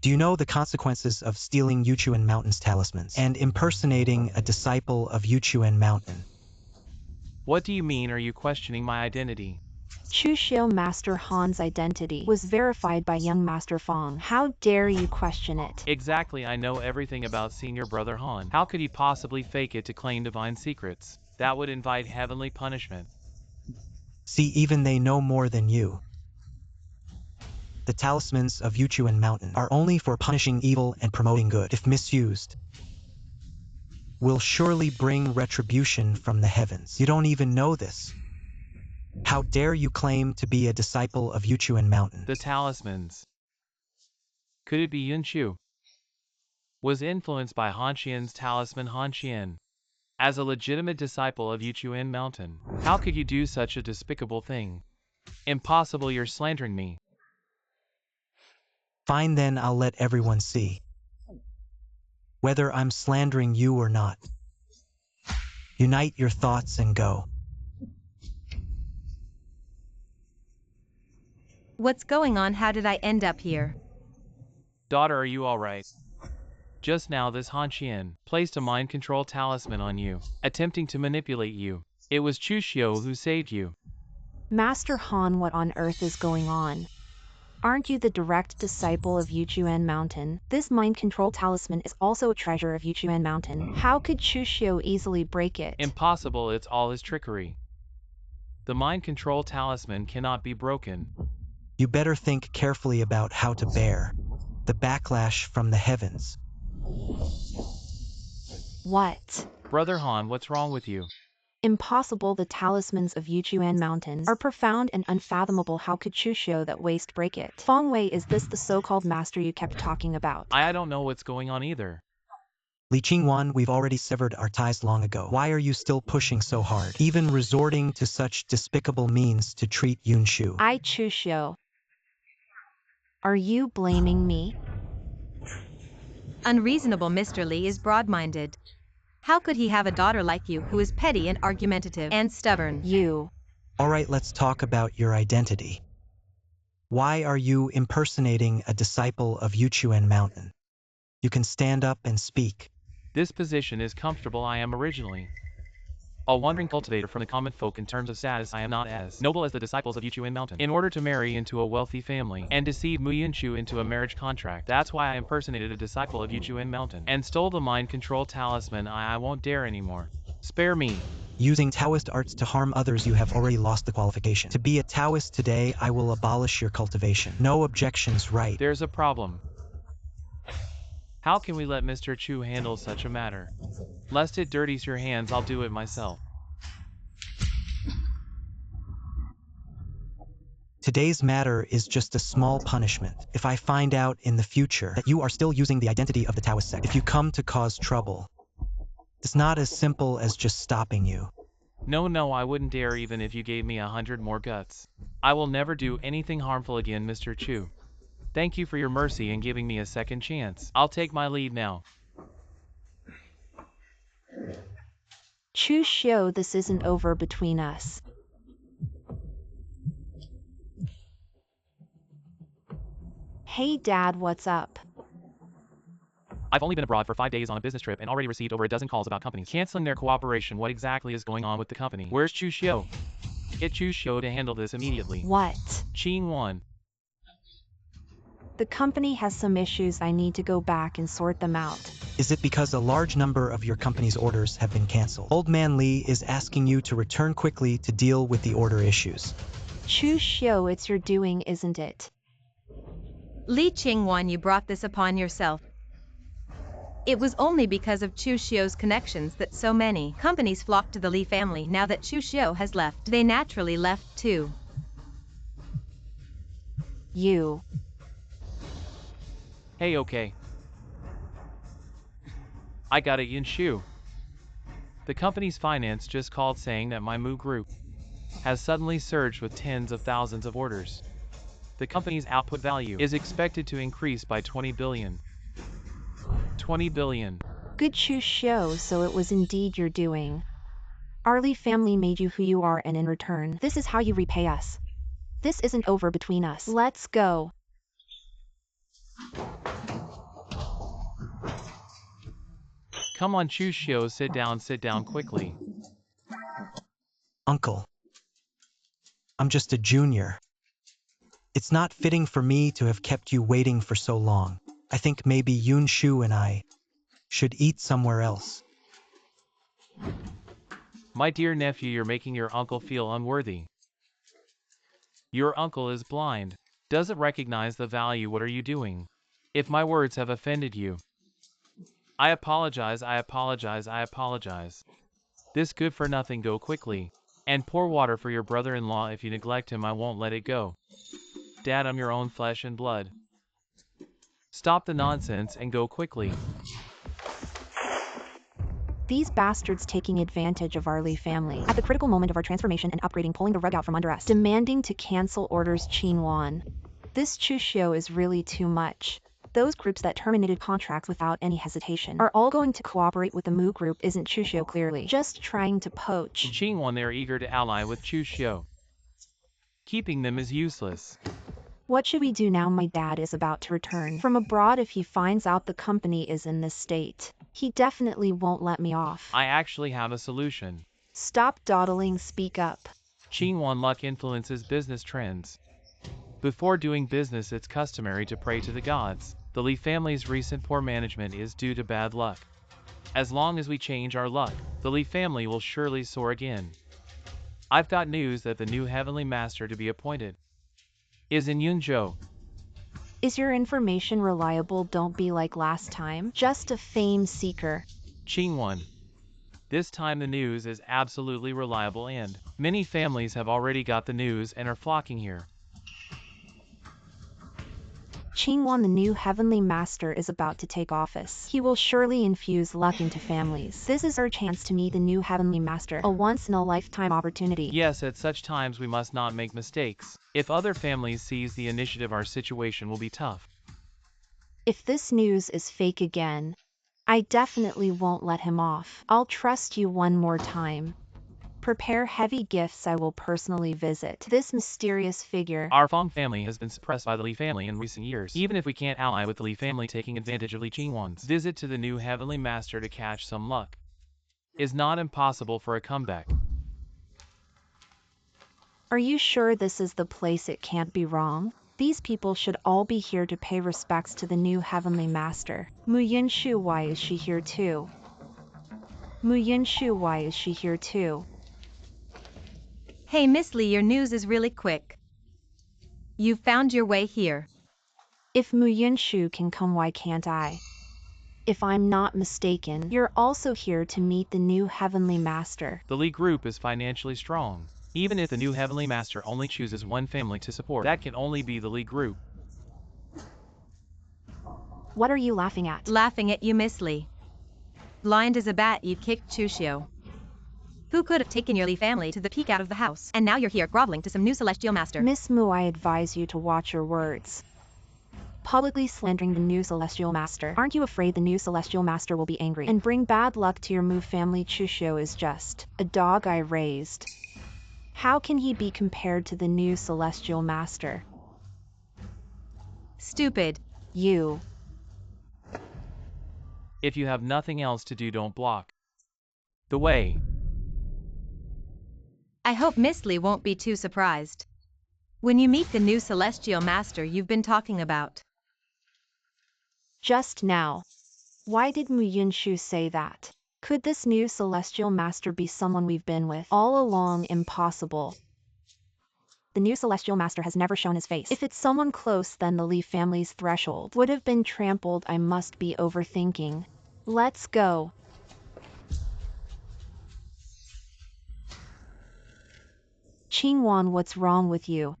Speaker 3: Do you know the consequences of stealing Yuchuan Mountain's talismans and impersonating a disciple of Yuchuan Mountain?
Speaker 1: What do you mean? Are you questioning my identity?
Speaker 2: Chushio, Master Han's identity was verified by young Master Fong. How dare you question it?
Speaker 1: Exactly, I know everything about senior brother Han. How could he possibly fake it to claim divine secrets? That would invite heavenly punishment.
Speaker 3: See, even they know more than you. The talismans of Yuchuan Mountain are only for punishing evil and promoting good. If misused, will surely bring retribution from the heavens. You don't even know this. How dare you claim to be a disciple of Yuchuan Mountain?
Speaker 1: The talismans. Could it be Yun Shu? Was influenced by Han Qian's talisman Han Qian. As a legitimate disciple of Yuchuan Mountain. How could you do such a despicable thing? Impossible, you're slandering me.
Speaker 3: Fine then, I'll let everyone see whether I'm slandering you or not. Unite your thoughts and go.
Speaker 4: What's going on? How did I end up here?
Speaker 1: Daughter, are you alright? Just now this Han Qian placed a mind control talisman on you, attempting to manipulate you. It was Chushio who saved you.
Speaker 2: Master Han, what on earth is going on? Aren't you the direct disciple of Yuchuan Mountain? This mind control talisman is also a treasure of Yuchuan Mountain. How could Chushio easily break it?
Speaker 1: Impossible, it's all his trickery. The mind control talisman cannot be broken.
Speaker 3: You better think carefully about how to bear the backlash from the heavens.
Speaker 2: What?
Speaker 1: Brother Han, what's wrong with you?
Speaker 2: Impossible. The talismans of Yuchuan Mountain are profound and unfathomable. How could Chushio that waste break it? Fong Wei, is this the so-called master you kept talking about?
Speaker 1: I don't know what's going on either.
Speaker 3: Ching Wan, we've already severed our ties long ago. Why are you still pushing so hard, even resorting to such despicable means to treat Yun Shu?
Speaker 2: Chushio. Are you blaming me?
Speaker 4: Unreasonable. Mr. Lee is broad-minded. How could he have a daughter like you who is petty and argumentative and stubborn?
Speaker 2: You.
Speaker 3: All right, let's talk about your identity. Why are you impersonating a disciple of Yuchuan Mountain? You can stand up and speak.
Speaker 1: This position is comfortable. I am originally a wandering cultivator from the common folk. In terms of status, I am not as noble as the disciples of Yuchuan Mountain. In order to marry into a wealthy family and deceive Yun Shu into a marriage contract, that's why I impersonated a disciple of Yuchuan Mountain and stole the mind control talisman. I won't dare anymore. Spare me.
Speaker 3: Using Taoist arts to harm others, you have already lost the qualification. To be a Taoist today, I will abolish your cultivation. No objections, right?
Speaker 1: There's a problem. How can we let Mr. Chu handle such a matter? Lest it dirties your hands, I'll do it myself.
Speaker 3: Today's matter is just a small punishment. If I find out in the future that you are still using the identity of the Taoist sect, if you come to cause trouble, it's not as simple as just stopping you.
Speaker 1: No, I wouldn't dare even if you gave me 100 more guts. I will never do anything harmful again, Mr. Chu. Thank you for your mercy and giving me a second chance. I'll take my leave now.
Speaker 2: Chushio, this isn't over between us. Hey Dad, what's up?
Speaker 1: I've only been abroad for 5 days on a business trip and already received over a dozen calls about companies canceling their cooperation. What exactly is going on with the company? Where's Chushio? Get Chushio to handle this immediately.
Speaker 2: What?
Speaker 1: Ching Wan.
Speaker 2: The company has some issues. I need to go back and sort them out.
Speaker 3: Is it because a large number of your company's orders have been canceled? Old Man Lee is asking you to return quickly to deal with the order issues.
Speaker 2: Chushio, it's your doing, isn't it?
Speaker 4: Li Ching Wan, you brought this upon yourself. It was only because of Chushio's connections that so many companies flocked to the Li family. Now that Chushio has left, they naturally left too.
Speaker 2: You.
Speaker 1: Hey, okay. I got it, Yun Shu. The company's finance just called saying that my Mu group has suddenly surged with tens of thousands of orders. The company's output value is expected to increase by 20 billion. 20 billion.
Speaker 2: Good Chushio, so it was indeed your doing. Our Li family made you who you are, and in return, this is how you repay us. This isn't over between us. Let's go.
Speaker 1: Come on, Chushio, sit down quickly.
Speaker 3: Uncle, I'm just a junior. It's not fitting for me to have kept you waiting for so long. I think maybe Yun Shu and I should eat somewhere else.
Speaker 1: My dear nephew, you're making your uncle feel unworthy. Your uncle is blind, doesn't recognize the value. What are you doing? If my words have offended you, I apologize. This good for nothing, go quickly and pour water for your brother-in-law. If you neglect him, I won't let it go. Dad, I'm your own flesh and blood. Stop the nonsense and go quickly.
Speaker 2: These bastards taking advantage of our Li family at the critical moment of our transformation and upgrading, pulling the rug out from under us, demanding to cancel orders. Ching Wan. This Chushio is really too much. Those groups that terminated contracts without any hesitation are all going to cooperate with the Mu group. Isn't Chushio clearly just trying to poach?
Speaker 1: Ching Wan, they're eager to ally with Chushio. Keeping them is useless.
Speaker 2: What should we do now? My dad is about to return from abroad. If he finds out the company is in this state, he definitely won't let me off.
Speaker 1: I actually have a solution.
Speaker 2: Stop dawdling, speak up.
Speaker 1: Ching Wan, luck influences business trends. Before doing business, it's customary to pray to the gods. The Li family's recent poor management is due to bad luck. As long as we change our luck, the Li family will surely soar again. I've got news that the new heavenly master to be appointed is in Yun Shu.
Speaker 2: Is your information reliable? Don't be like last time, just a fame seeker.
Speaker 1: Ching Wan. This time the news is absolutely reliable, and many families have already got the news and are flocking here.
Speaker 2: Ching Wan, the new heavenly master, is about to take office. He will surely infuse luck into families. This is our chance to meet the new heavenly master, a once-in-a-lifetime opportunity.
Speaker 1: Yes, at such times we must not make mistakes. If other families seize the initiative, our situation will be tough.
Speaker 2: If this news is fake again, I definitely won't let him off. I'll trust you one more time. Prepare heavy gifts. I will personally visit this mysterious figure.
Speaker 1: Our Fong family has been suppressed by the Li family in recent years. Even if we can't ally with the Li family, taking advantage of Li Ching Wan's visit to the new heavenly master to catch some luck is not impossible for a comeback.
Speaker 2: Are you sure this is the place? It can't be wrong. These people should all be here to pay respects to the new heavenly master. Yun Shu, why is she here too? Yun Shu, why is she here too?
Speaker 4: Hey Miss Li, your news is really quick. You found your way here.
Speaker 2: If Yun Shu can come, why can't I? If I'm not mistaken, you're also here to meet the new heavenly master.
Speaker 1: The Li group is financially strong. Even if the new heavenly master only chooses one family to support, that can only be the Li group.
Speaker 2: What are you laughing at?
Speaker 4: Laughing at you, Miss Li. Blind as a bat, you kicked Chushio. Who could have taken your Li family to the peak out of the house? And now you're here groveling to some new celestial master.
Speaker 2: Miss Mu, I advise you to watch your words. Publicly slandering the new celestial master. Aren't you afraid the new celestial master will be angry and bring bad luck to your Mu family? Chushio is just a dog I raised. How can he be compared to the new celestial master?
Speaker 4: Stupid.
Speaker 2: You.
Speaker 1: If you have nothing else to do, don't block the way.
Speaker 4: I hope Miss Li won't be too surprised when you meet the new celestial master you've been talking about.
Speaker 2: Just now. Why did Yun Shu say that? Could this new celestial master be someone we've been with all along? Impossible. The new celestial master has never shown his face. If it's someone close, then the Li family's threshold would have been trampled. I must be overthinking. Let's go. Ching Wan, what's wrong with you?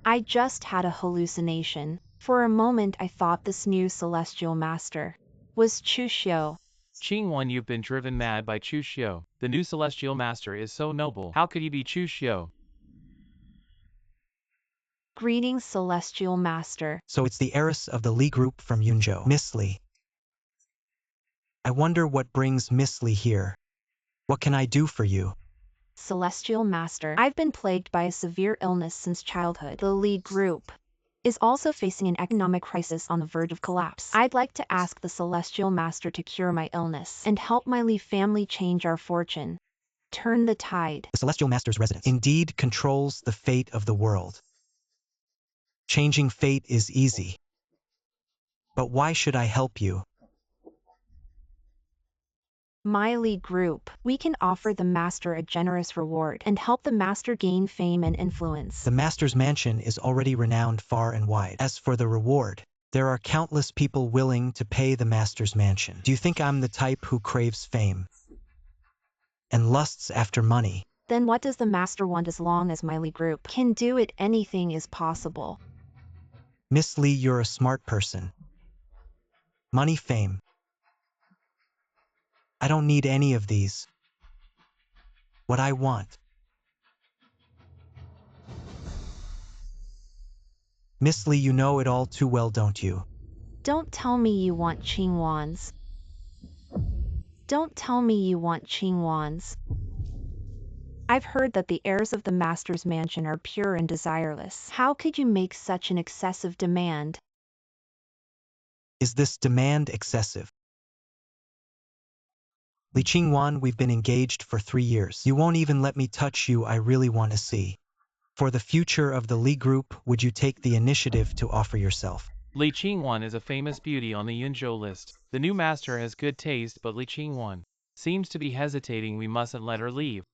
Speaker 2: I just had a hallucination. For a moment I thought this new celestial master was Chushio.
Speaker 1: Ching Wan, you've been driven mad by Chushio. The new celestial master is so noble. How could he be Chushio?
Speaker 2: Greetings, celestial master.
Speaker 3: So it's the heiress of the Li group from Yun Shu, Miss Li. I wonder what brings Miss Li here. What can I do for you?
Speaker 2: Celestial master, I've been plagued by a severe illness since childhood. The Li group is also facing an economic crisis on the verge of collapse. I'd like to ask the celestial master to cure my illness and help my Li family change our fortune. Turn the tide.
Speaker 3: The celestial master's residence indeed controls the fate of the world. Changing fate is easy. But why should I help you?
Speaker 2: My Li group, we can offer the master a generous reward and help the master gain fame and influence.
Speaker 3: The master's mansion is already renowned far and wide. As for the reward, there are countless people willing to pay the master's mansion. Do you think I'm the type who craves fame and lusts after money?
Speaker 2: Then what does the master want? As long as my Li group can do it, anything is possible.
Speaker 3: Miss Li, you're a smart person. Money, fame. I don't need any of these. What I want. Miss Li, you know it all too well, don't you?
Speaker 2: Don't tell me you want Ching Wan's. Don't tell me you want Ching Wan's. I've heard that the heirs of the master's mansion are pure and desireless. How could you make such an excessive demand?
Speaker 3: Is this demand excessive? Li Ching Wan, we've been engaged for 3 years. You won't even let me touch you. I really want to see. For the future of the Li group, would you take the initiative to offer yourself?
Speaker 1: Li Ching Wan is a famous beauty on the Yun Shu list. The new master has good taste, but Li Ching Wan seems to be hesitating. We mustn't let her leave.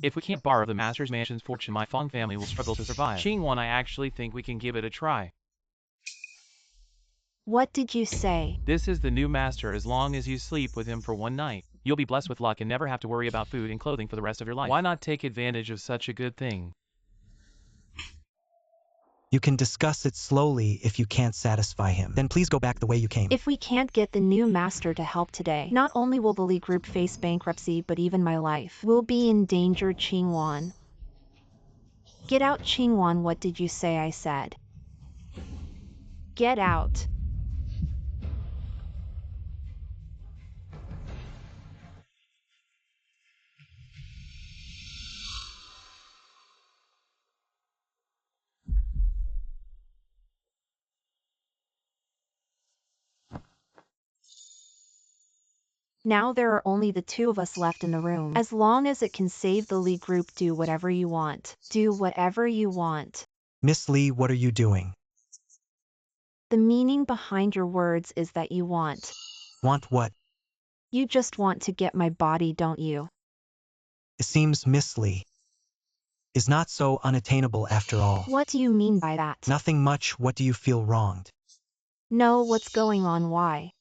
Speaker 1: If we can't borrow the master's mansion's fortune, my Fong family will struggle to survive. Ching Wan, I actually think we can give it a try.
Speaker 2: What did you say?
Speaker 1: This is the new master. As long as you sleep with him for 1 night, you'll be blessed with luck and never have to worry about food and clothing for the rest of your life. Why not take advantage of such a good thing?
Speaker 3: You can discuss it slowly. If you can't satisfy him, then please go back the way you came.
Speaker 2: If we can't get the new master to help today, not only will the Li group face bankruptcy, but even my life will be in danger. Ching Wan. Get out, Ching Wan. What did you say I said? Get out. Now there are only the 2 of us left in the room. As long as it can save the Li group, do whatever you want. Do whatever you want.
Speaker 3: Miss Li, what are you doing?
Speaker 2: The meaning behind your words is that you want.
Speaker 3: Want what?
Speaker 2: You just want to get my body, don't you?
Speaker 3: It seems Miss Li is not so unattainable after all.
Speaker 2: What do you mean by that?
Speaker 3: Nothing much. What do you feel wronged?
Speaker 2: No, what's going on? Why?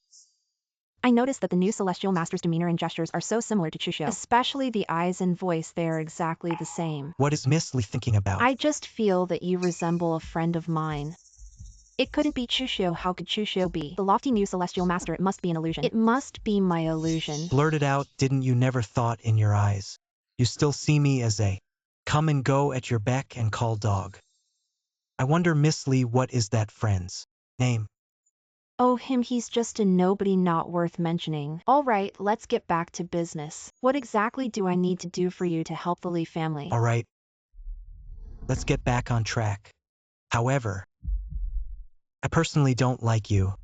Speaker 2: I noticed that the new celestial master's demeanor and gestures are so similar to Chushio. Especially the eyes and voice, they are exactly the same.
Speaker 3: What is Miss Li thinking about?
Speaker 2: I just feel that you resemble a friend of mine. It couldn't be Chushio. How could Chushio be the lofty new celestial master? It must be an illusion. It must be my illusion.
Speaker 3: Blurt it out. Didn't you never thought in your eyes? You still see me as a come and go at your beck and call dog. I wonder, Miss Li, what is that friend's name?
Speaker 2: Oh, him, he's just a nobody, not worth mentioning. All right, let's get back to business. What exactly do I need to do for you to help the Li family?
Speaker 3: All right. Let's get back on track. However, I personally don't like you.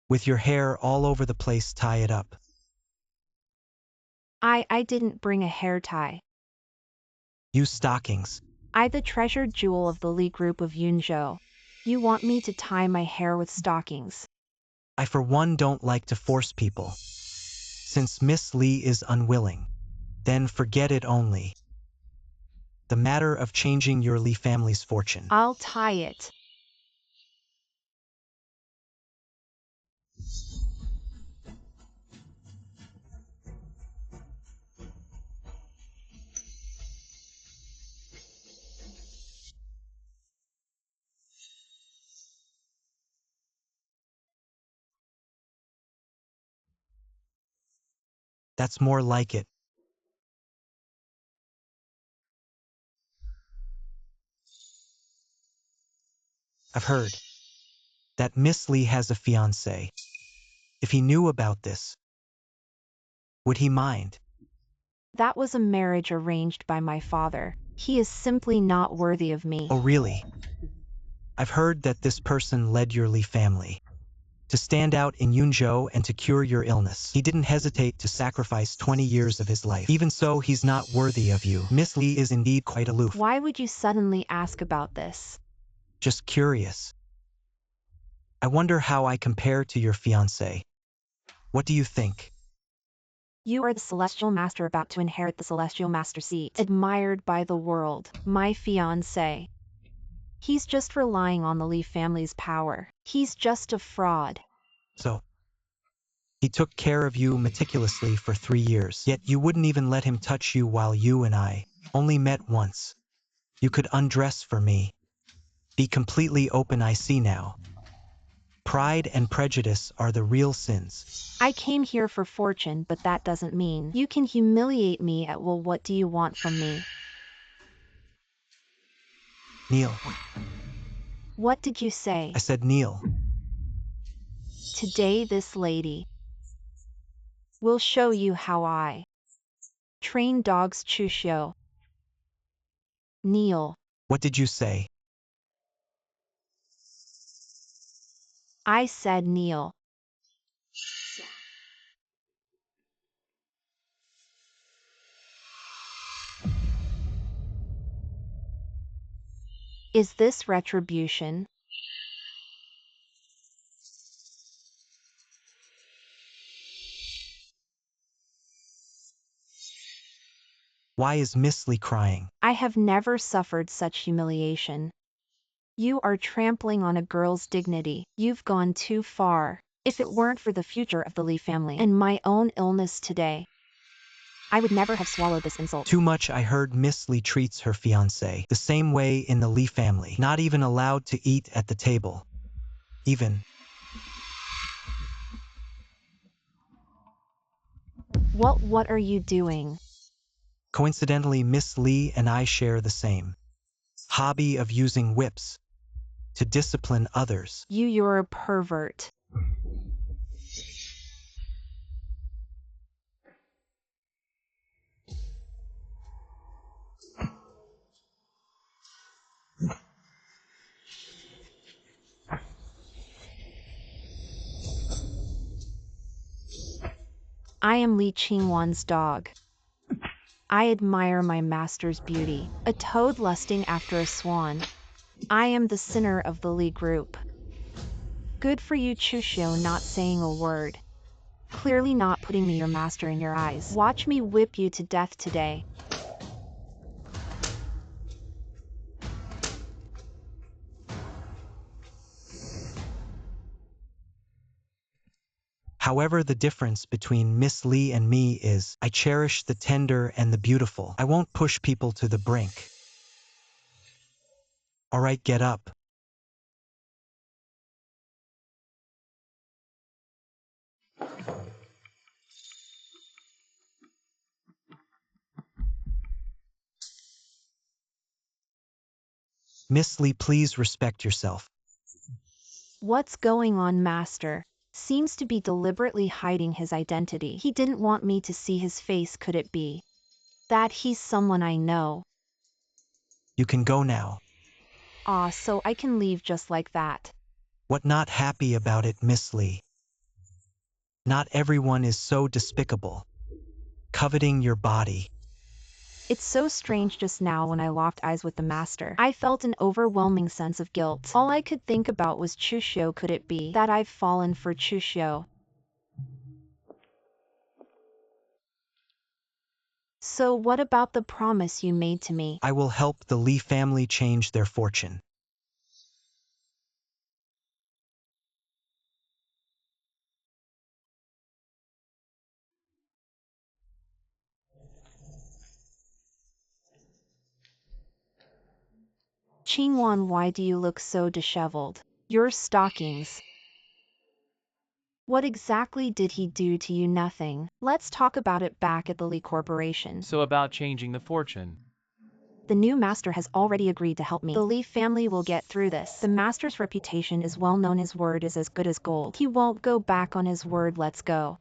Speaker 3: With your hair all over the place, tie it up.
Speaker 2: I didn't bring a hair tie.
Speaker 3: Use stockings.
Speaker 2: I, the treasured jewel of the Li group of Yun Shu. You want me to tie my hair with stockings?
Speaker 3: I for one don't like to force people. Since Miss Li is unwilling, then forget it only. the matter of changing your Lee family's fortune.
Speaker 2: I'll tie it.
Speaker 3: That's more like it. I've heard that Miss Lee has a fiancé. If he knew about this, would he mind?
Speaker 2: That was a marriage arranged by my father. He is simply not worthy of me.
Speaker 3: Oh, really? I've heard that this person led your Lee family to stand out in Yun Shu and to cure your illness. He didn't hesitate to sacrifice 20 years of his life. Even so, he's not worthy of you. Miss Lee is indeed quite aloof.
Speaker 2: Why would you suddenly ask about this?
Speaker 3: Just curious. I wonder how I compare to your fiancé. What do you think?
Speaker 2: You are the celestial master about to inherit the celestial master seat, admired by the world. My fiancé. He's just relying on the Lee family's power. He's just a fraud.
Speaker 3: So, he took care of you meticulously for 3 years, yet you wouldn't even let him touch you while you and I only met once. You could undress for me. Be completely open, I see now. Pride and prejudice are the real sins.
Speaker 2: I came here for fortune, but that doesn't mean you can humiliate me at will. What do you want from me?
Speaker 3: Kneel.
Speaker 2: What did you say?
Speaker 3: I said kneel.
Speaker 2: Today this lady will show you how I train dogs. Chushio. Kneel.
Speaker 3: What did you say?
Speaker 2: I said kneel. Is this retribution?
Speaker 3: Why is Miss Lee crying?
Speaker 2: I have never suffered such humiliation. You are trampling on a girl's dignity. You've gone too far. If it weren't for the future of the Lee family and my own illness today, I would never have swallowed this insult.
Speaker 3: Too much. I heard Miss Lee treats her fiancé the same way in the Lee family. Not even allowed to eat at the table. Even.
Speaker 2: What are you doing?
Speaker 3: Coincidentally, Miss Lee and I share the same hobby of using whips to discipline others.
Speaker 2: You're a pervert. I am Ching Wan's dog. I admire my master's beauty, a toad lusting after a swan. I am the sinner of the Lee group. Good for you, Chushio, not saying a word. Clearly not putting me your master in your eyes. Watch me whip you to death today.
Speaker 3: However, the difference between Miss Lee and me is I cherish the tender and the beautiful. I won't push people to the brink. All right, get up. Miss Lee, please respect yourself.
Speaker 2: What's going on, master? Seems to be deliberately hiding his identity. He didn't want me to see his face. Could it be that he's someone I know?
Speaker 3: You can go now.
Speaker 2: Ah, so I can leave just like that.
Speaker 3: What not happy about it, Miss Lee? Not everyone is so despicable. Coveting your body.
Speaker 2: It's so strange. Just now when I locked eyes with the master, I felt an overwhelming sense of guilt. All I could think about was Chushio. Could it be that I've fallen for Chushio? So what about the promise you made to me?
Speaker 3: I will help the Li family change their fortune.
Speaker 2: Ching Wan, why do you look so disheveled? Your stockings. What exactly did he do to you? Nothing. Let's talk about it back at the Li Corporation.
Speaker 1: So about changing the fortune.
Speaker 2: The new master has already agreed to help me. The Li family will get through this. The master's reputation is well known. His word is as good as gold. He won't go back on his word. Let's go.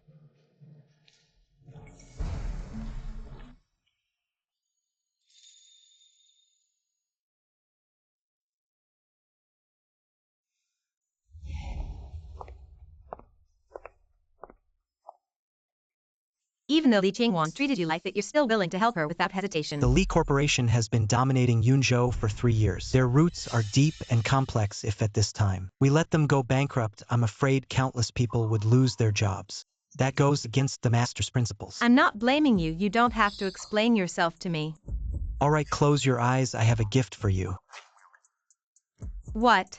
Speaker 5: Even though Li Ching Wan treated you like that, you're still willing to help her without hesitation.
Speaker 3: The Li Corporation has been dominating Yun Shu for 3 years. Their roots are deep and complex. If at this time we let them go bankrupt, I'm afraid countless people would lose their jobs. That goes against the master's principles.
Speaker 4: I'm not blaming you. You don't have to explain yourself to me.
Speaker 3: All right, close your eyes. I have a gift for you.
Speaker 4: What?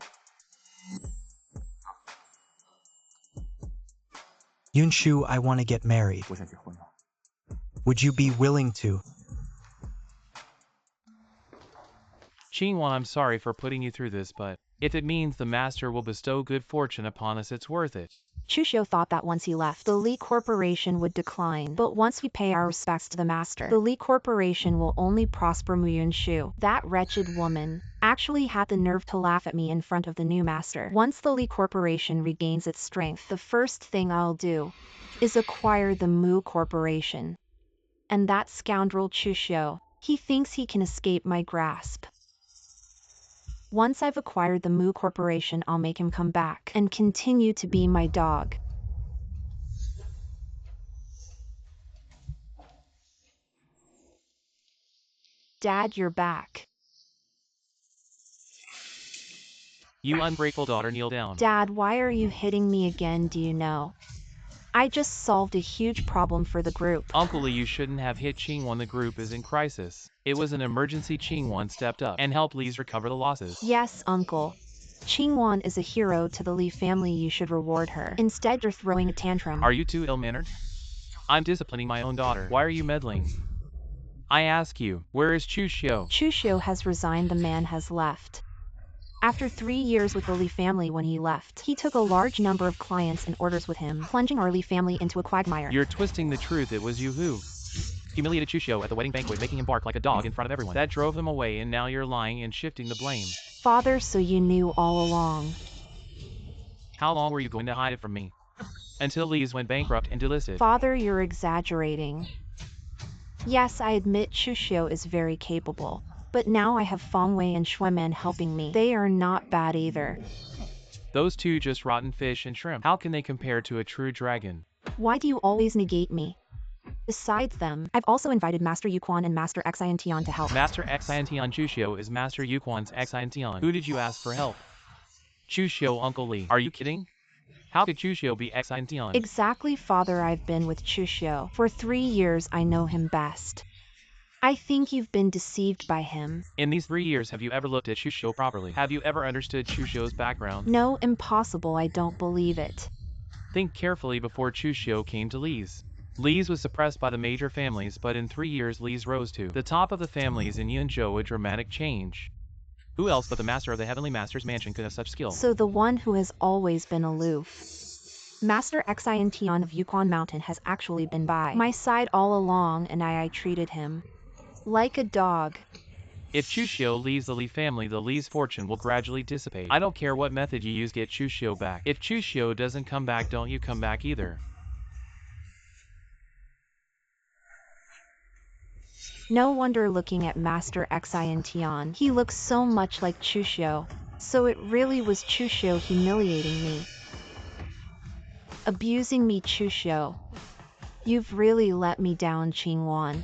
Speaker 3: Yun Shu, I want to get married. Would you be willing to?
Speaker 1: Ching Wan, I'm sorry for putting you through this, but if it means the master will bestow good fortune upon us, it's worth it.
Speaker 2: Chushio thought that once he left, the Li Corporation would decline. But once we pay our respects to the master, the Li Corporation will only prosper. Yun Shu, that wretched woman, actually had the nerve to laugh at me in front of the new master. Once the Li Corporation regains its strength, the first thing I'll do is acquire the Mu Corporation. And that scoundrel Chushio, he thinks he can escape my grasp. Once I've acquired the Mu Corporation, I'll make him come back and continue to be my dog. Dad, you're back.
Speaker 1: You ungrateful daughter, kneel down.
Speaker 2: Dad, why are you hitting me again? Do you know? I just solved a huge problem for the group.
Speaker 1: Uncle Li, you shouldn't have hit Ching Wan. The group is in crisis. It was an emergency. Ching Wan stepped up and helped Li's recover the losses.
Speaker 2: Yes, Uncle. Ching Wan is a hero to the Li family. You should reward her. Instead, you're throwing a tantrum.
Speaker 1: Are you too ill-mannered? I'm disciplining my own daughter. Why are you meddling? I ask you, where is Chushio?
Speaker 2: Chushio has resigned. The man has left. After 3 years with the Li family, when he left, he took a large number of clients and orders with him, plunging our Li family into a quagmire.
Speaker 1: You're twisting the truth. It was you who humiliated Chushio at the wedding banquet, making him bark like a dog in front of everyone. That drove them away, and now you're lying and shifting the blame.
Speaker 2: Father, so you knew all along.
Speaker 1: How long were you going to hide it from me? Until Li's went bankrupt and delisted.
Speaker 2: Father, you're exaggerating. Yes, I admit Chushio is very capable. But now I have Fengwei and Xueman helping me. They are not bad either.
Speaker 1: Those two just rotten fish and shrimp. How can they compare to a true dragon?
Speaker 2: Why do you always negate me? Besides them, I've also invited Master Yuquan and Master Xiantian to help.
Speaker 1: Master Xiantian Chushio is Master Yuquan's Xiantian. Who did you ask for help? Chushio, Uncle Li. Are you kidding? How could Chushio be Xiantian?
Speaker 2: Exactly, Father. I've been with Chushio for 3 years. I know him best. I think you've been deceived by him.
Speaker 1: In these 3 years, have you ever looked at Chushio properly? Have you ever understood Chushio's background?
Speaker 2: No, impossible. I don't believe it.
Speaker 1: Think carefully before Chushio came to Li's. Li's was suppressed by the major families, but in 3 years Li's rose to the top of the families in Yun Shu, a dramatic change. Who else but the master of the Heavenly Master's mansion could have such skill?
Speaker 2: So the one who has always been aloof. Master Xiantian of Yuquan Mountain has actually been by my side all along, and I treated him like a dog.
Speaker 1: If Chushio leaves the Li family, the Li's fortune will gradually dissipate. I don't care what method you use, get Chushio back. If Chushio doesn't come back, don't you come back either.
Speaker 2: No wonder, looking at Master Xiantian, he looks so much like Chushio. So it really was Chushio humiliating me, abusing me. Chushio, you've really let me down. Ching Wan,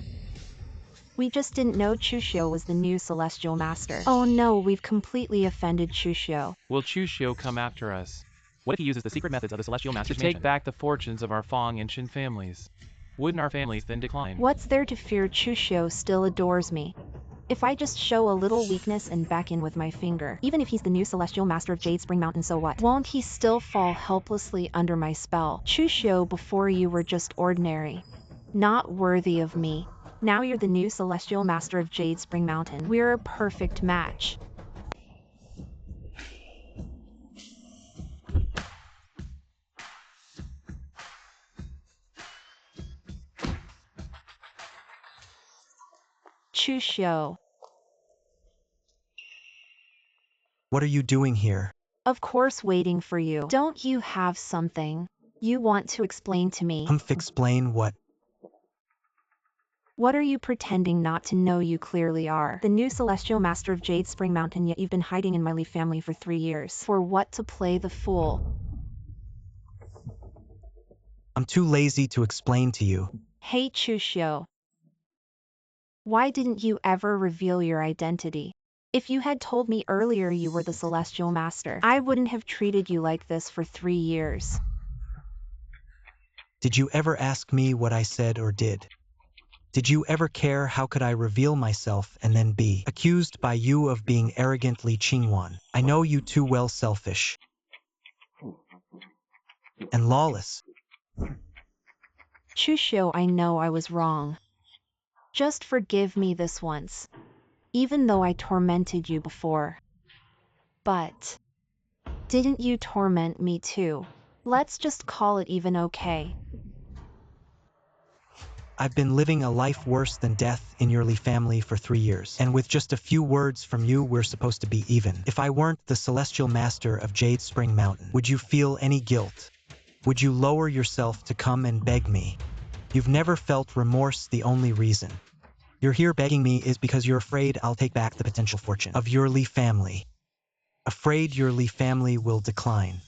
Speaker 2: we just didn't know Chushio was the new celestial master. Oh no, we've completely offended Chushio.
Speaker 1: Will Chushio come after us? What if he uses the secret methods of the celestial master's mansion to take back the fortunes of our Fong and Shin families? Wouldn't our families then decline?
Speaker 2: What's there to fear? Chushio still adores me. If I just show a little weakness and back in with my finger, even if he's the new celestial master of Jade Spring Mountain, so what? Won't he still fall helplessly under my spell? Chushio, before you were just ordinary, not worthy of me. Now you're the new celestial master of Jade Spring Mountain. We're a perfect match. Chushio.
Speaker 3: What are you doing here?
Speaker 2: Of course, waiting for you. Don't you have something you want to explain to me?
Speaker 3: Explain what?
Speaker 2: What are you pretending not to know? You clearly are the new celestial master of Jade Spring Mountain, yet you've been hiding in my Lee family for 3 years. For what? To play the fool?
Speaker 3: I'm too lazy to explain to you.
Speaker 2: Hey Chushio. Why didn't you ever reveal your identity? If you had told me earlier you were the celestial master, I wouldn't have treated you like this for 3 years.
Speaker 3: Did you ever ask me what I said or did? Did you ever care? How could I reveal myself and then be accused by you of being arrogantly Ching Wan? I know you too well, selfish and lawless.
Speaker 2: Chushio, I know I was wrong. Just forgive me this once, even though I tormented you before. But didn't you torment me too? Let's just call it even, okay?
Speaker 3: I've been living a life worse than death in your Lee family for 3 years, and with just a few words from you, we're supposed to be even. If I weren't the celestial master of Jade Spring Mountain, would you feel any guilt? Would you lower yourself to come and beg me? You've never felt remorse. The only reason you're here begging me is because you're afraid I'll take back the potential fortune of your Lee family. Afraid your Lee family will decline.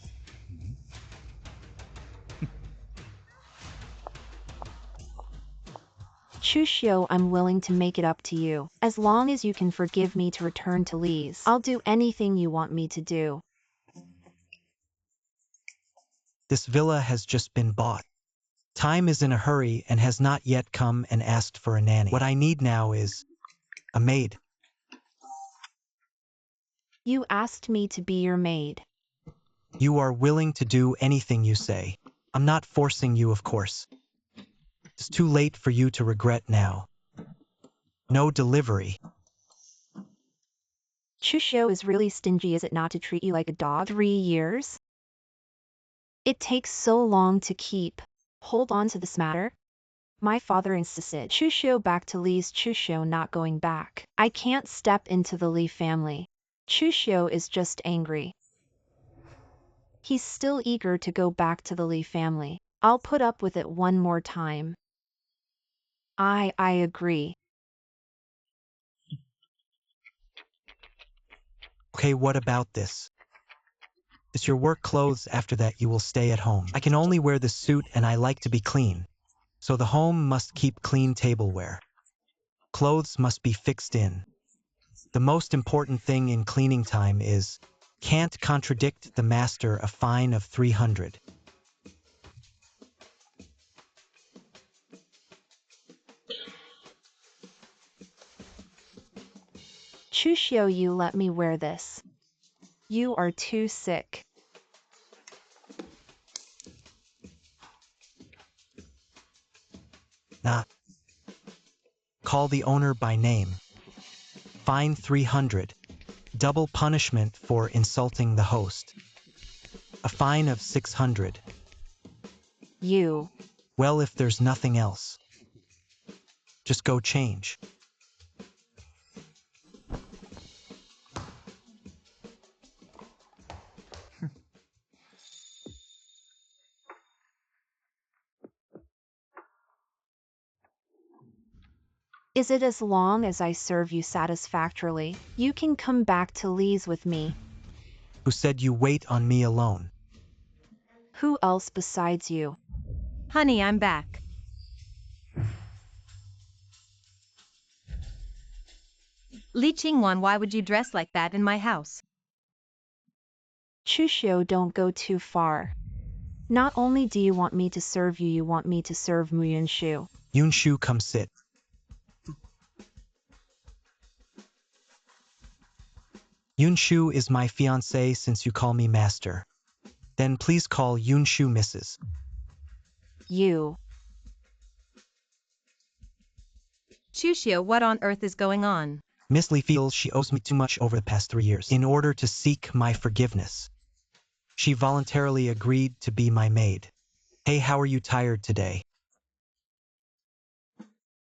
Speaker 2: Chushio, I'm willing to make it up to you. As long as you can forgive me to return to Lee's, I'll do anything you want me to do.
Speaker 3: This villa has just been bought. Time is in a hurry and has not yet come and asked for a nanny. What I need now is a maid.
Speaker 2: You asked me to be your maid.
Speaker 3: You are willing to do anything you say. I'm not forcing you, of course. It's too late for you to regret now. No delivery.
Speaker 2: Chushio is really stingy, is it not, to treat you like a dog? 3 years? It takes so long to keep hold on to this matter. My father insisted. Chushio back to Lee's. Chushio not going back. I can't step into the Lee family. Chushio is just angry. He's still eager to go back to the Lee family. I'll put up with it one more time. I agree.
Speaker 3: Okay, what about this? It's your work clothes. After that, you will stay at home. I can only wear this suit and I like to be clean. So the home must keep clean tableware. Clothes must be fixed in. The most important thing in cleaning time is can't contradict the master. A fine of 300.
Speaker 2: Chushio, you let me wear this. You are too sick.
Speaker 3: Not. Call the owner by name. Fine 300. Double punishment for insulting the host. A fine of 600.
Speaker 2: You.
Speaker 3: Well, if there's nothing else, just go change.
Speaker 2: Is it as long as I serve you satisfactorily, you can come back to Lee's with me?
Speaker 3: Who said you wait on me alone?
Speaker 2: Who else besides you?
Speaker 4: Honey, I'm back. Lee Ching Wan, why would you dress like that in my house?
Speaker 2: Chushio, don't go too far. Not only do you want me to serve you, you want me to serve Yun Shu.
Speaker 3: Yun Shu, come sit. Yun Shu is my fiancé since you call me master. Then please call Yun Shu Mrs.
Speaker 2: You.
Speaker 4: Chushio, what on earth is going on?
Speaker 3: Miss Lee feels she owes me too much over the past 3 years. In order to seek my forgiveness, she voluntarily agreed to be my maid. Hey, how are you tired today?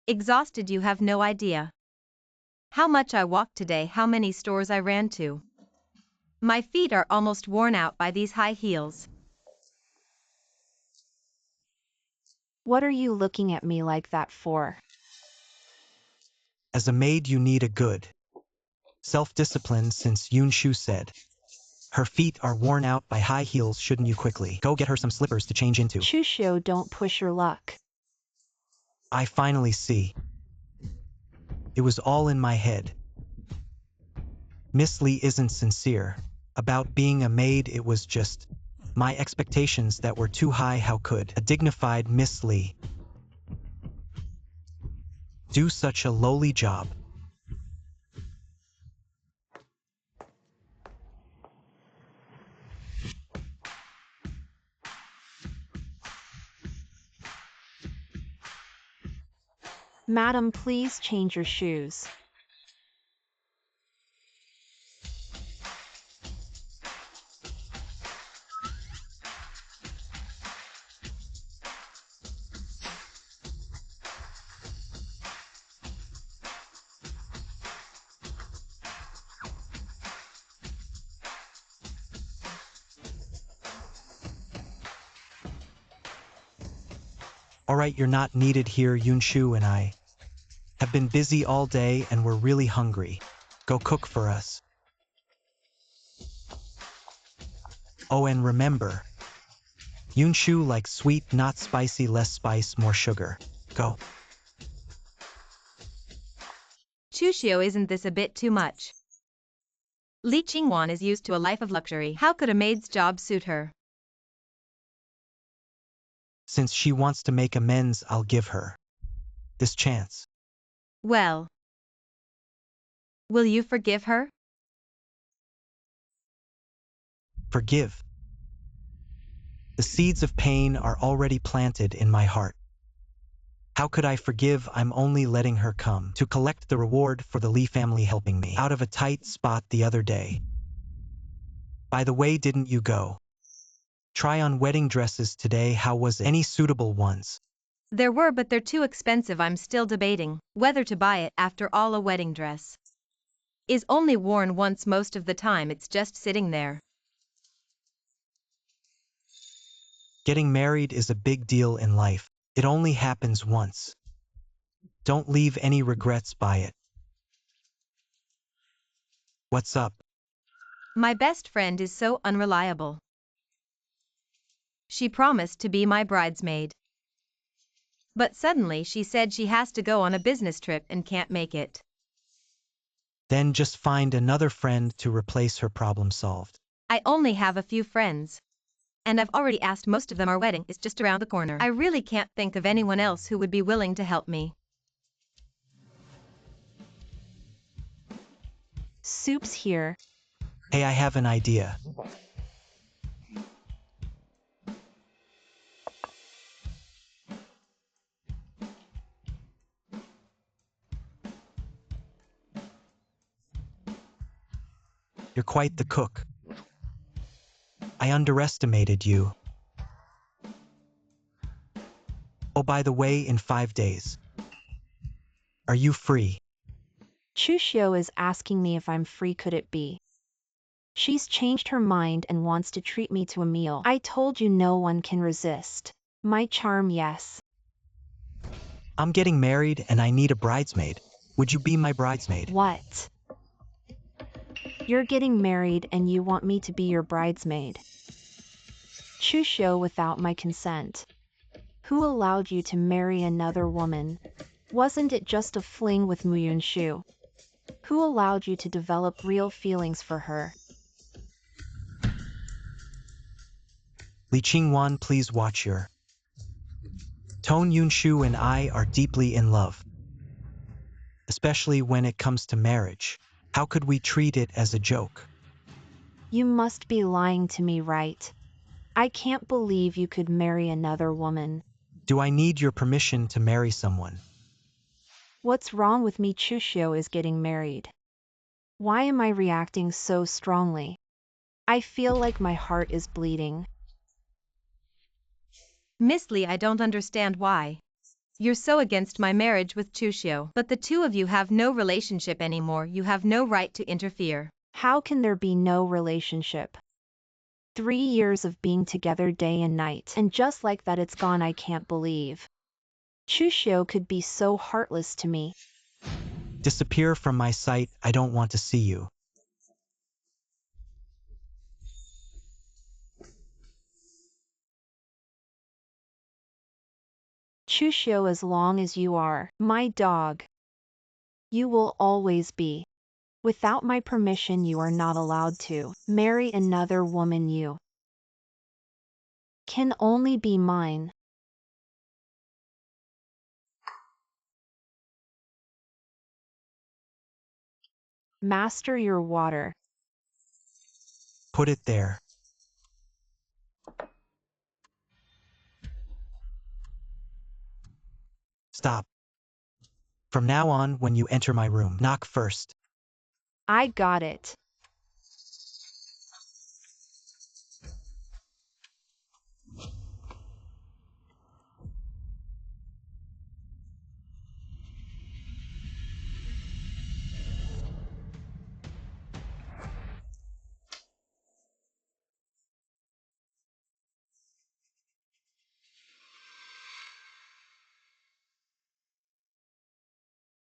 Speaker 4: Exhausted, you have no idea. How much I walked today, how many stores I ran to. My feet are almost worn out by these high heels.
Speaker 2: What are you looking at me like that for?
Speaker 3: As a maid, you need a good self-discipline, since Yun Shu said her feet are worn out by high heels. Shouldn't you quickly go get her some slippers to change into?
Speaker 2: Chushio, don't push your luck.
Speaker 3: I finally see. It was all in my head. Miss Lee isn't sincere about being a maid. It was just my expectations that were too high. How could a dignified Miss Lee do such a lowly job?
Speaker 2: Madam, please change your shoes.
Speaker 3: All right, you're not needed here. Yun Shu and I have been busy all day and we're really hungry. Go cook for us. Oh, and remember, Yun Shu likes sweet, not spicy, less spice, more sugar. Go.
Speaker 4: Chushio, isn't this a bit too much? Ching Wan is used to a life of luxury. How could a maid's job suit her?
Speaker 3: Since she wants to make amends, I'll give her this chance.
Speaker 4: Well, will you forgive her?
Speaker 3: Forgive. The seeds of pain are already planted in my heart. How could I forgive? I'm only letting her come to collect the reward for the Lee family helping me out of a tight spot the other day. By the way, didn't you go try on wedding dresses today? How was it? Any suitable ones?
Speaker 4: There were, but they're too expensive. I'm still debating whether to buy it. After all, a wedding dress is only worn once. Most of the time it's just sitting there.
Speaker 3: Getting married is a big deal in life. It only happens once. Don't leave any regrets by it. What's up?
Speaker 4: My best friend is so unreliable. She promised to be my bridesmaid. But suddenly she said she has to go on a business trip and can't make it.
Speaker 3: Then just find another friend to replace her. Problem solved.
Speaker 4: I only have a few friends. And I've already asked most of them. Our wedding is just around the corner. I really can't think of anyone else who would be willing to help me.
Speaker 2: Soup's here.
Speaker 3: Hey, I have an idea. You're quite the cook. I underestimated you. Oh, by the way, in 5 days. Are you free?
Speaker 2: Chushio is asking me if I'm free. Could it be? She's changed her mind and wants to treat me to a meal. I told you no one can resist my charm. Yes.
Speaker 3: I'm getting married and I need a bridesmaid. Would you be my bridesmaid?
Speaker 2: What? You're getting married and you want me to be your bridesmaid? Chushio, without my consent. Who allowed you to marry another woman? Wasn't it just a fling with Yun Shu? Who allowed you to develop real feelings for her?
Speaker 3: Li Ching Wan, please watch your tone. Yun Shu and I are deeply in love, especially when it comes to marriage. How could we treat it as a joke?
Speaker 2: You must be lying to me, right? I can't believe you could marry another woman.
Speaker 3: Do I need your permission to marry someone?
Speaker 2: What's wrong with me? Chushio is getting married. Why am I reacting so strongly? I feel like my heart is bleeding.
Speaker 4: Miss Lee, I don't understand why. You're so against my marriage with Chushio, but the two of you have no relationship anymore. You have no right to interfere.
Speaker 2: How can there be no relationship? 3 years of being together day and night, and just like that it's gone. I can't believe Chushio could be so heartless to me.
Speaker 3: Disappear from my sight. I don't want to see you.
Speaker 2: Chushio, as long as you are my dog, you will always be. Without my permission, you are not allowed to marry another woman. You can only be mine. Master your water.
Speaker 3: Put it there. Stop. From now on, when you enter my room, knock first.
Speaker 2: I got it.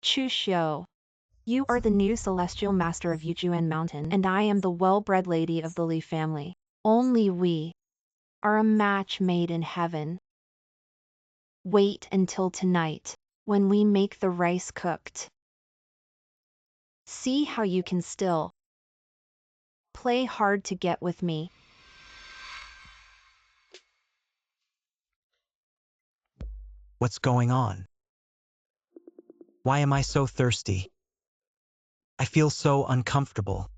Speaker 2: Chushio, you are the new celestial master of Yujuan Mountain, and I am the well-bred lady of the Li family. Only we are a match made in heaven. Wait until tonight, when we make the rice cooked. See how you can still play hard to get with me.
Speaker 3: What's going on? Why am I so thirsty? I feel so uncomfortable.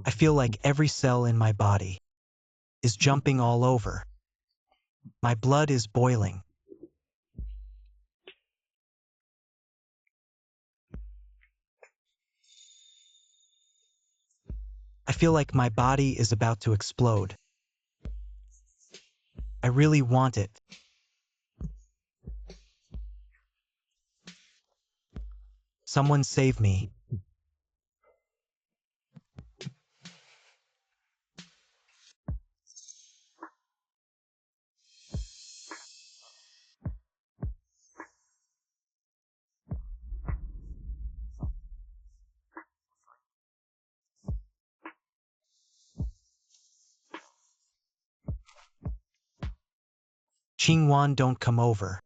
Speaker 3: I feel like every cell in my body is jumping all over. My blood is boiling. I feel like my body is about to explode. I really want it. Someone save me. Ching Wan, don't come over.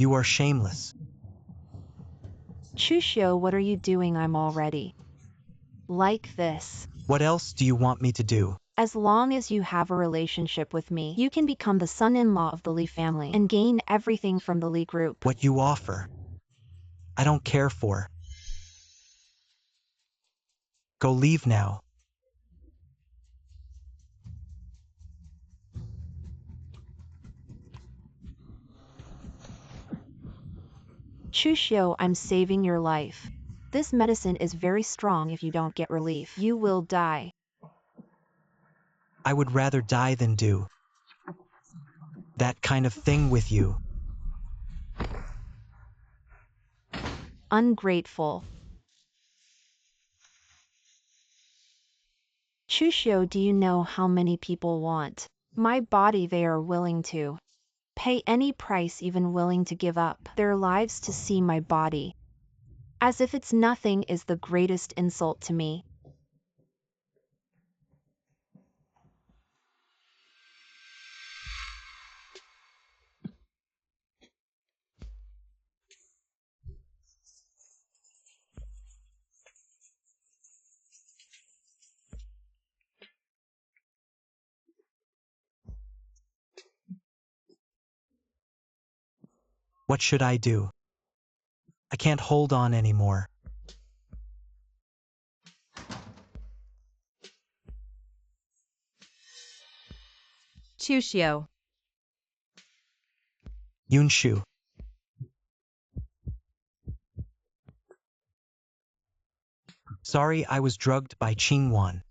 Speaker 3: You are shameless.
Speaker 2: Chushio, what are you doing? I'm already like this.
Speaker 3: What else do you want me to do?
Speaker 2: As long as you have a relationship with me, you can become the son-in-law of the Li family and gain everything from the Li group.
Speaker 3: What you offer, I don't care for. Go leave now.
Speaker 2: Chushio, I'm saving your life. This medicine is very strong. If you don't get relief, you will die.
Speaker 3: I would rather die than do that kind of thing with you.
Speaker 2: Ungrateful. Chushio, do you know how many people want my body? They are willing to pay any price, even willing to give up their lives to see my body. As if it's nothing is the greatest insult to me.
Speaker 3: What should I do? I can't hold on anymore.
Speaker 4: Chushio.
Speaker 3: Yun Shu. Sorry, I was drugged by Ching Wan.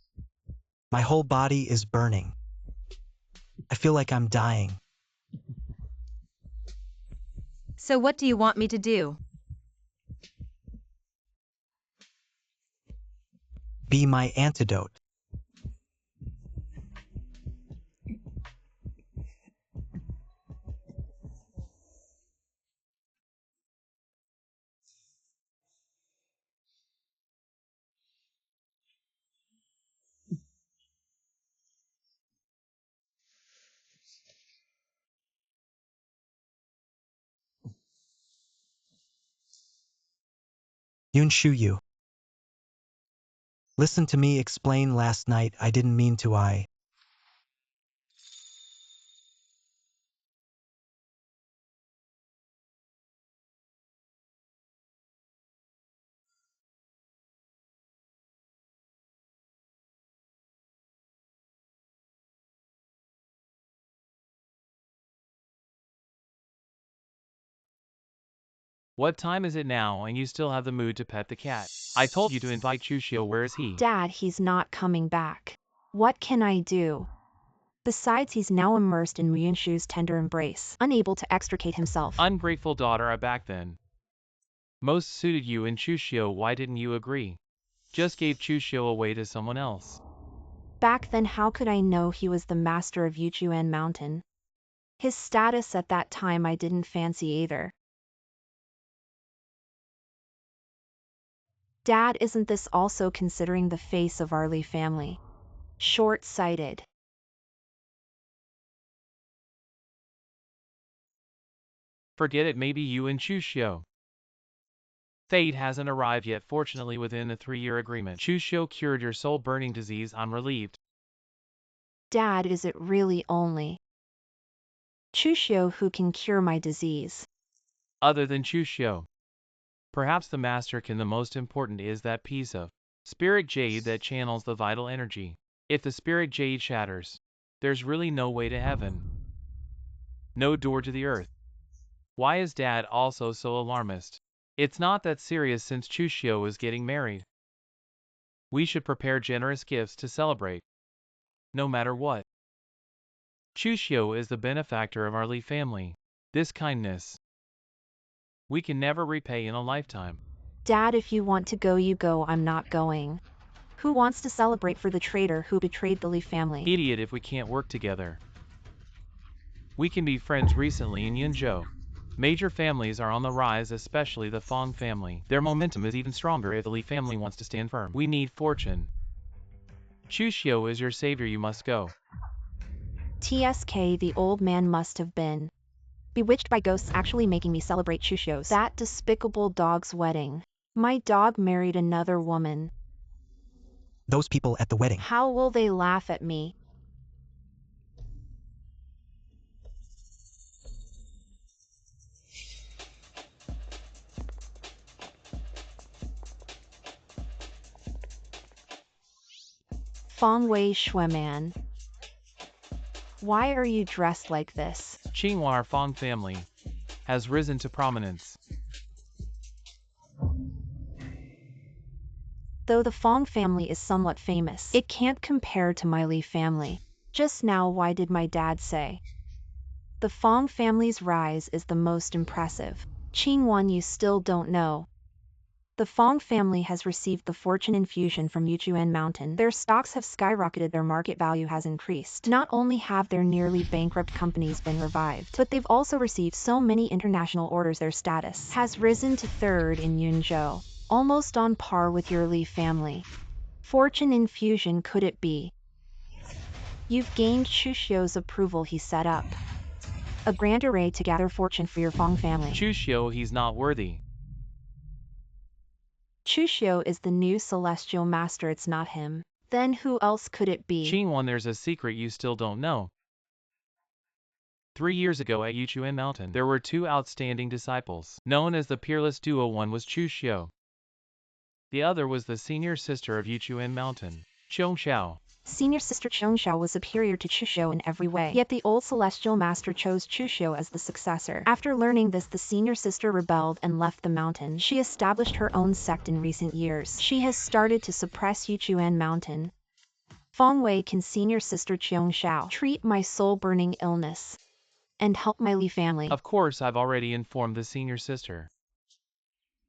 Speaker 3: My whole body is burning. I feel like I'm dying.
Speaker 4: So what do you want me to do?
Speaker 3: Be my antidote. Yun Shu you. Listen to me explain last night. I didn't mean to.
Speaker 1: What time is it now and you still have the mood to pet the cat? I told you to invite Chushio, where is he?
Speaker 2: Dad, he's not coming back. What can I do? Besides, he's now immersed in Yun Shu's tender embrace, unable to extricate himself.
Speaker 1: Ungrateful daughter, I back then. Most suited you and Chushio, why didn't you agree? Just gave Chushio away to someone else.
Speaker 2: Back then, how could I know he was the master of Yuchuan Mountain? His status at that time I didn't fancy either. Dad, isn't this also considering the face of our Li family? Short-sighted.
Speaker 1: Forget it, maybe you and Chushio. Fate hasn't arrived yet, fortunately within the 3-year agreement. Chushio cured your soul-burning disease, I'm relieved.
Speaker 2: Dad, is it really only Chushio who can cure my disease?
Speaker 1: Other than Chushio. Perhaps the master can. The most important is that piece of spirit jade that channels the vital energy. If the spirit jade shatters, there's really no way to heaven. No door to the earth. Why is Dad also so alarmist? It's not that serious since Chushio is getting married. We should prepare generous gifts to celebrate. No matter what. Chushio is the benefactor of our Li family. This kindness we can never repay in a lifetime.
Speaker 2: Dad, if you want to go, you go. I'm not going. Who wants to celebrate for the traitor who betrayed the Li family?
Speaker 1: Idiot if we can't work together. We can be friends. Recently in Yunzhou, major families are on the rise, especially the Fong family. Their momentum is even stronger if the Li family wants to stand firm. We need fortune. Chushio is your savior, you must go.
Speaker 2: TSK, the old man must have been bewitched by ghosts, actually making me celebrate Chushio's that despicable dog's wedding. My dog married another woman.
Speaker 3: Those people at the wedding.
Speaker 2: How will they laugh at me? Fong Wei Shueman. Why are you dressed like this?
Speaker 1: Ching Wan Fong family has risen to prominence.
Speaker 2: Though the Fong family is somewhat famous, it can't compare to my Li family. Just now, why did my dad say the Fong family's rise is the most impressive? Ching Wan, you still don't know. The Fong family has received the fortune infusion from Yuchuan Mountain. Their stocks have skyrocketed, their market value has increased. Not only have their nearly bankrupt companies been revived, but they've also received so many international orders. Their status has risen to 3rd in Yunzhou, almost on par with your Li family. Fortune infusion, could it be? You've gained Chushio's approval. He set up a grand array to gather fortune for your Fong family.
Speaker 1: Chushio, he's not worthy.
Speaker 2: Chushio is the new celestial master, it's not him. Then who else could it be?
Speaker 1: Ching Wan, there's a secret you still don't know. 3 years ago at Yuchuan Mountain, there were two outstanding disciples, known as the peerless duo. One was Chushio. The other was the senior sister of Yuchuan Mountain, Chong Xiao.
Speaker 2: Senior sister Chong Xiao was superior to Chushio in every way, yet the old celestial master chose Chushio as the successor. After learning this, the senior sister rebelled and left the mountain. She established her own sect in recent years. She has started to suppress Yuchuan Mountain. Feng Wei, can senior sister Chong Xiao treat my soul-burning illness and help my Li family?
Speaker 1: Of course, I've already informed the senior sister.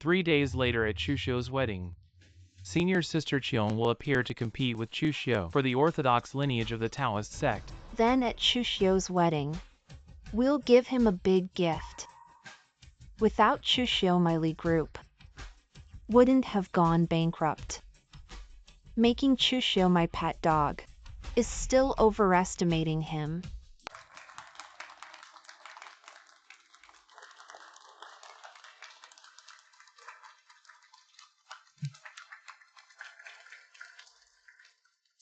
Speaker 1: 3 days later at Chushio's wedding, senior sister Chiong will appear to compete with Chushio for the orthodox lineage of the Taoist sect.
Speaker 2: Then at Chushio's wedding, we'll give him a big gift. Without Chushio, my Li group wouldn't have gone bankrupt. Making Chushio my pet dog is still overestimating him.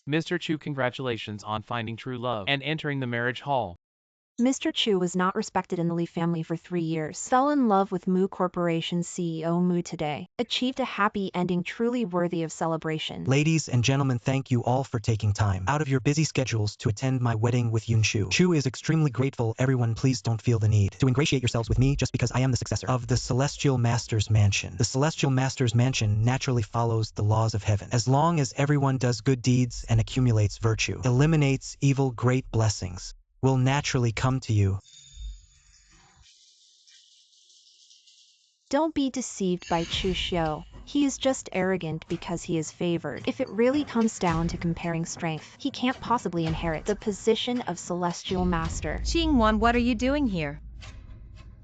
Speaker 1: Mr. Chu, congratulations on finding true love and entering the marriage hall.
Speaker 2: Mr. Chu was not respected in the Li family for 3 years. Fell in love with Mu Corporation CEO Mu today. Achieved a happy ending truly worthy of celebration.
Speaker 3: Ladies and gentlemen, thank you all for taking time out of your busy schedules to attend my wedding with Yun Shu. Chu is extremely grateful. Everyone, please don't feel the need to ingratiate yourselves with me just because I am the successor of the Celestial Master's Mansion. The Celestial Master's Mansion naturally follows the laws of heaven. As long as everyone does good deeds and accumulates virtue, eliminates evil, great blessings will naturally come to you.
Speaker 2: Don't be deceived by Chushio. He is just arrogant because he is favored. If it really comes down to comparing strength, he can't possibly inherit the position of Celestial Master.
Speaker 4: Ching Wan, what are you doing here?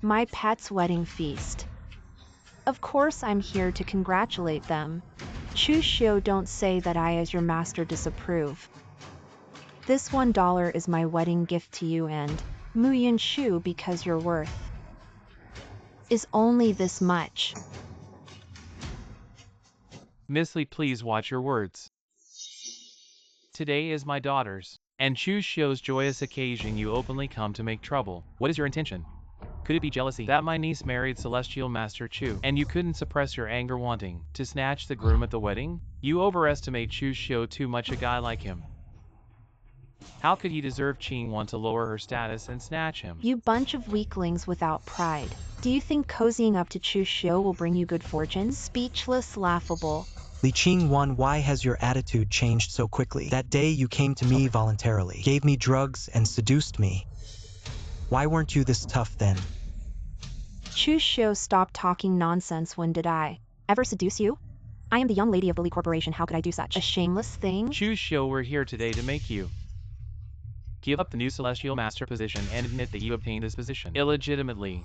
Speaker 2: My pet's wedding feast. Of course I'm here to congratulate them. Chushio, don't say that I as your master disapprove. This $1 is my wedding gift to you and Mu Yun Shu, because your worth is only this much.
Speaker 1: Miss Li, please watch your words. Today is my daughter's and Chushio's joyous occasion. You openly come to make trouble. What is your intention? Could it be jealousy that my niece married Celestial Master Chu and you couldn't suppress your anger wanting to snatch the groom at the wedding? You overestimate Chushio too much. A guy like him, how could he deserve Ching Wan to lower her status and snatch him?
Speaker 2: You bunch of weaklings without pride. Do you think cozying up to Chushio will bring you good fortune? Speechless, laughable.
Speaker 3: Li Ching Wan, why has your attitude changed so quickly? That day you came to me voluntarily, gave me drugs and seduced me. Why weren't you this tough then?
Speaker 2: Chushio, stop talking nonsense. When did I ever seduce you? I am the young lady of the Li Corporation. How could I do such a shameless thing?
Speaker 1: Chushio, we're here today to make you give up the new Celestial Master position and admit that you obtained this position illegitimately.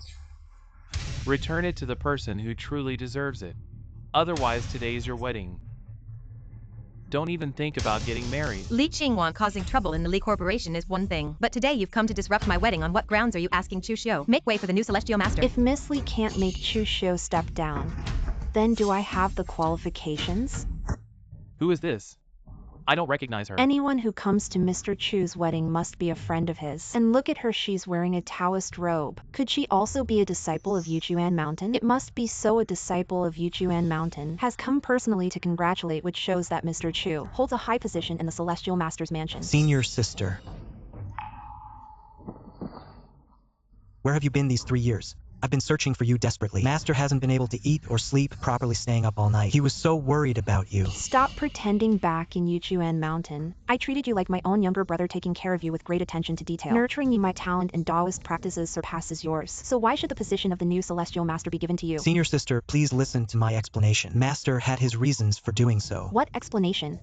Speaker 1: Return it to the person who truly deserves it. Otherwise, today is your wedding. Don't even think about getting married.
Speaker 5: Li Ching Wan, causing trouble in the Li Corporation is one thing, but today you've come to disrupt my wedding. On what grounds are you asking Chushio? Make way for the new Celestial Master.
Speaker 2: If Miss Li can't make Chushio step down, then do I have the qualifications?
Speaker 1: Who is this? I don't recognize her.
Speaker 2: Anyone who comes to Mr. Chu's wedding must be a friend of his. And look at her, she's wearing a Taoist robe. Could she also be a disciple of Yuchuan Mountain? It must be so. A disciple of Yuchuan Mountain has come personally to congratulate, which shows that Mr. Chu holds a high position in the Celestial Master's Mansion.
Speaker 3: Senior sister, where have you been these 3 years? I've been searching for you desperately. Master hasn't been able to eat or sleep properly, staying up all night. He was so worried about you.
Speaker 2: Stop pretending. Back in Yuchuan Mountain, I treated you like my own younger brother, taking care of you with great attention to detail. Nurturing you, my talent in Taoist practices surpasses yours. So why should the position of the new Celestial Master be given to you?
Speaker 3: Senior sister, please listen to my explanation. Master had his reasons for doing so.
Speaker 2: What explanation?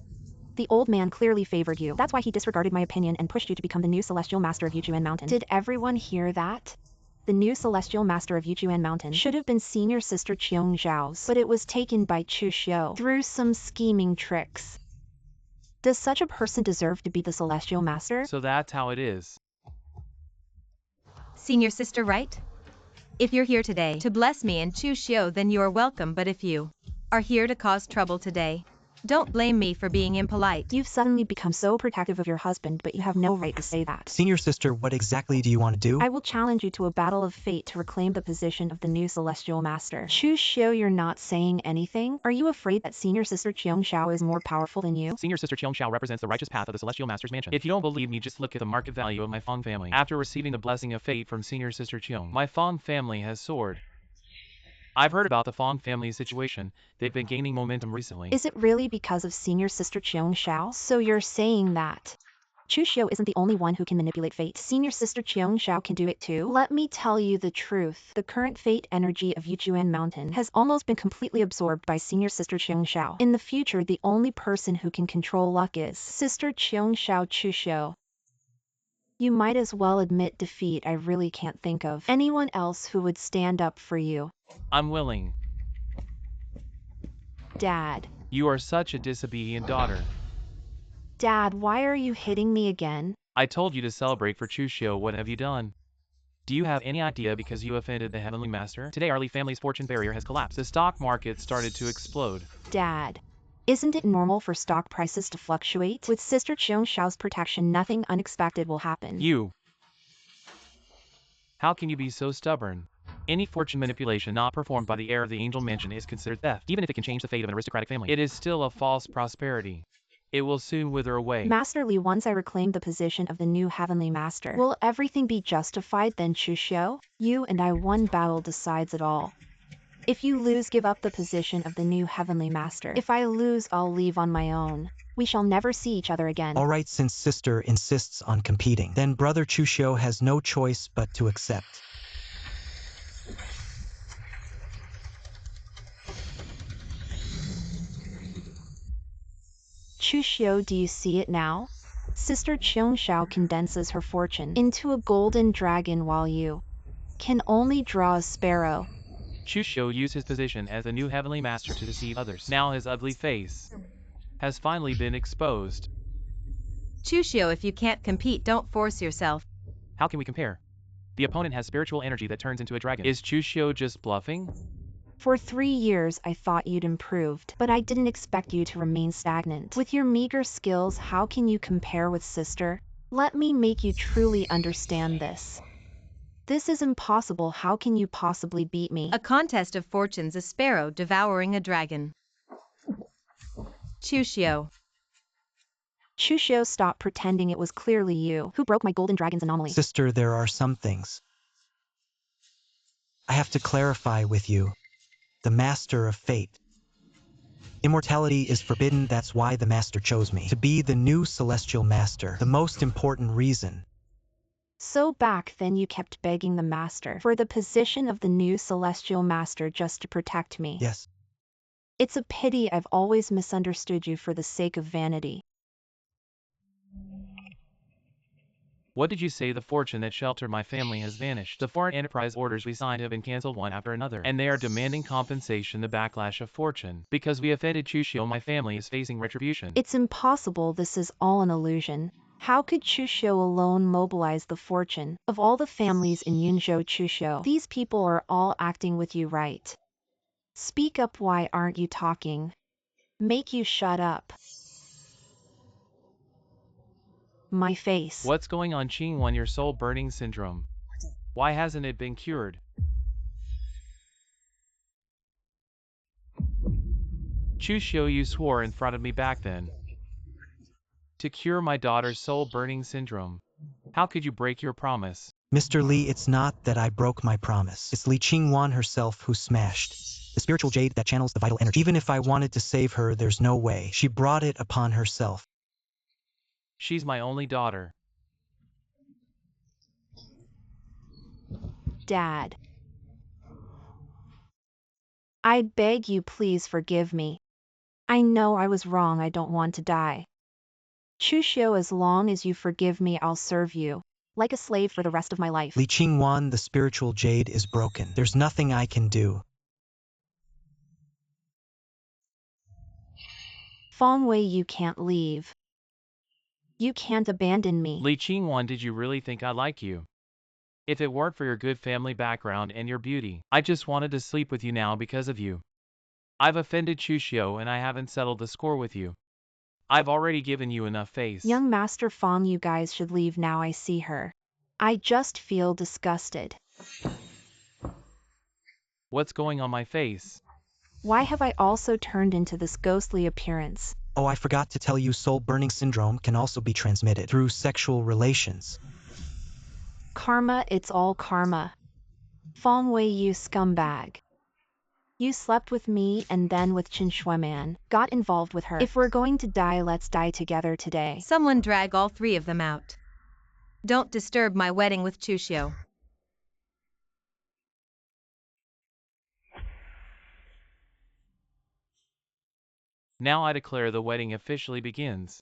Speaker 2: The old man clearly favored you. That's why he disregarded my opinion and pushed you to become the new Celestial Master of Yuchuan Mountain. Did everyone hear that? The new Celestial Master of Yuchuan Mountain should have been Senior Sister Chong Xiao's, but it was taken by Chushio through some scheming tricks. Does such a person deserve to be the Celestial Master?
Speaker 1: So that's how it is.
Speaker 4: Senior sister, right? If you're here today to bless me and Chushio, then you are welcome, but if you are here to cause trouble today,
Speaker 5: Don't blame me for being impolite.
Speaker 2: You've suddenly become so protective of your husband, but you have no right to say that.
Speaker 3: Senior sister, what exactly do you want to do?
Speaker 2: I will challenge you to a battle of fate to reclaim the position of the new celestial master. Chushio, you're not saying anything? Are you afraid that senior sister Chong Xiao is more powerful than you?
Speaker 1: Senior sister Chong Xiao represents the righteous path of the celestial master's mansion. If you don't believe me, just look at the market value of my Fong family. After receiving the blessing of fate from senior sister Chong, my Fong family has soared. I've heard about the Fong family's situation. They've been gaining momentum recently.
Speaker 2: Is it really because of senior sister Chong Xiao? So you're saying that Chushio isn't the only one who can manipulate fate. Senior sister Chong Xiao can do it too. Let me tell you the truth. The current fate energy of Yichuan Mountain has almost been completely absorbed by senior sister Chong Xiao. In the future, the only person who can control luck is sister Chong Xiao Chushio. You might as well admit defeat. I really can't think of anyone else who would stand up for you.
Speaker 1: I'm willing.
Speaker 2: Dad.
Speaker 1: You are such a disobedient daughter.
Speaker 2: Dad, why are you hitting me again?
Speaker 1: I told you to celebrate for Chushio. What have you done? Do you have any idea because you offended the Heavenly Master? Today our Li family's fortune barrier has collapsed. The stock market started to explode.
Speaker 2: Dad. Isn't it normal for stock prices to fluctuate? With Sister Chong Xiao's protection, nothing unexpected will happen.
Speaker 1: You. How can you be so stubborn? Any fortune manipulation not performed by the heir of the Angel Mansion is considered theft. Even if it can change the fate of an aristocratic family, it is still a false prosperity. It will soon wither away.
Speaker 2: Master Li, once I reclaim the position of the new Heavenly Master, will everything be justified then, Chushio? You and I, one battle decides it all. If you lose, give up the position of the new Heavenly Master. If I lose, I'll leave on my own. We shall never see each other again.
Speaker 3: Alright, since sister insists on competing, then brother Chushio has no choice but to accept.
Speaker 2: Chushio, do you see it now? Sister Chong Xiao condenses her fortune into a golden dragon while you can only draw a sparrow.
Speaker 1: Chushio used his position as the new Heavenly Master to deceive others. Now his ugly face has finally been exposed.
Speaker 5: Chushio, if you can't compete, don't force yourself.
Speaker 1: How can we compare? The opponent has spiritual energy that turns into a dragon. Is Chushio just bluffing?
Speaker 2: For 3 years I thought you'd improved, but I didn't expect you to remain stagnant. With your meager skills, how can you compare with sister? Let me make you truly understand this. This is impossible. How can you possibly beat me?
Speaker 5: A contest of fortunes, a sparrow devouring a dragon. Chushio.
Speaker 2: Chushio, stop pretending. It was clearly you who broke my golden dragon's anomaly.
Speaker 3: Sister, there are some things I have to clarify with you. The Master of Fate. Immortality is forbidden. That's why the Master chose me to be the new Celestial Master. The most important reason.
Speaker 2: So back then you kept begging the Master for the position of the new Celestial Master just to protect me.
Speaker 3: Yes.
Speaker 2: It's a pity I've always misunderstood you for the sake of vanity.
Speaker 1: What did you say? The fortune that sheltered my family has vanished. The foreign enterprise orders we signed have been cancelled one after another, and they are demanding compensation. The backlash of fortune. Because we offended Chushio, my family is facing retribution.
Speaker 2: It's impossible. This is all an illusion. How could Chushio alone mobilize the fortune of all the families in Yun Shu? Chushio, these people are all acting with you, right? Speak up. Why aren't you talking? Make you shut up. My face.
Speaker 1: What's going on, Ching Wan? Your soul burning syndrome. Why hasn't it been cured? Chushio, you swore in front of me back then to cure my daughter's soul burning syndrome. How could you break your promise?
Speaker 3: Mr. Li, it's not that I broke my promise. It's Li Ching Wan herself who smashed the spiritual jade that channels the vital energy. Even if I wanted to save her, there's no way. She brought it upon herself.
Speaker 1: She's my only daughter.
Speaker 2: Dad. I beg you, please forgive me. I know I was wrong. I don't want to die. Chushio, as long as you forgive me, I'll serve you like a slave for the rest of my life.
Speaker 3: Li Ching Wan, the spiritual jade is broken. There's nothing I can do.
Speaker 2: Feng Wei, you can't leave. You can't abandon me.
Speaker 1: Li Ching Wan, did you really think I like you? If it weren't for your good family background and your beauty, I just wanted to sleep with you now because of you. I've offended Chushio and I haven't settled the score with you. I've already given you enough face.
Speaker 2: Young Master Fong, you guys should leave now. I see her. I just feel disgusted.
Speaker 1: What's going on my face?
Speaker 2: Why have I also turned into this ghostly appearance?
Speaker 3: Oh, I forgot to tell you, soul-burning syndrome can also be transmitted through sexual relations.
Speaker 2: Karma, it's all karma. Fong Wei, you scumbag. You slept with me and then with Chen Shuiman, got involved with her. If we're going to die, let's die together today.
Speaker 4: Someone drag all three of them out. Don't disturb my wedding with Chushio.
Speaker 1: Now I declare the wedding officially begins.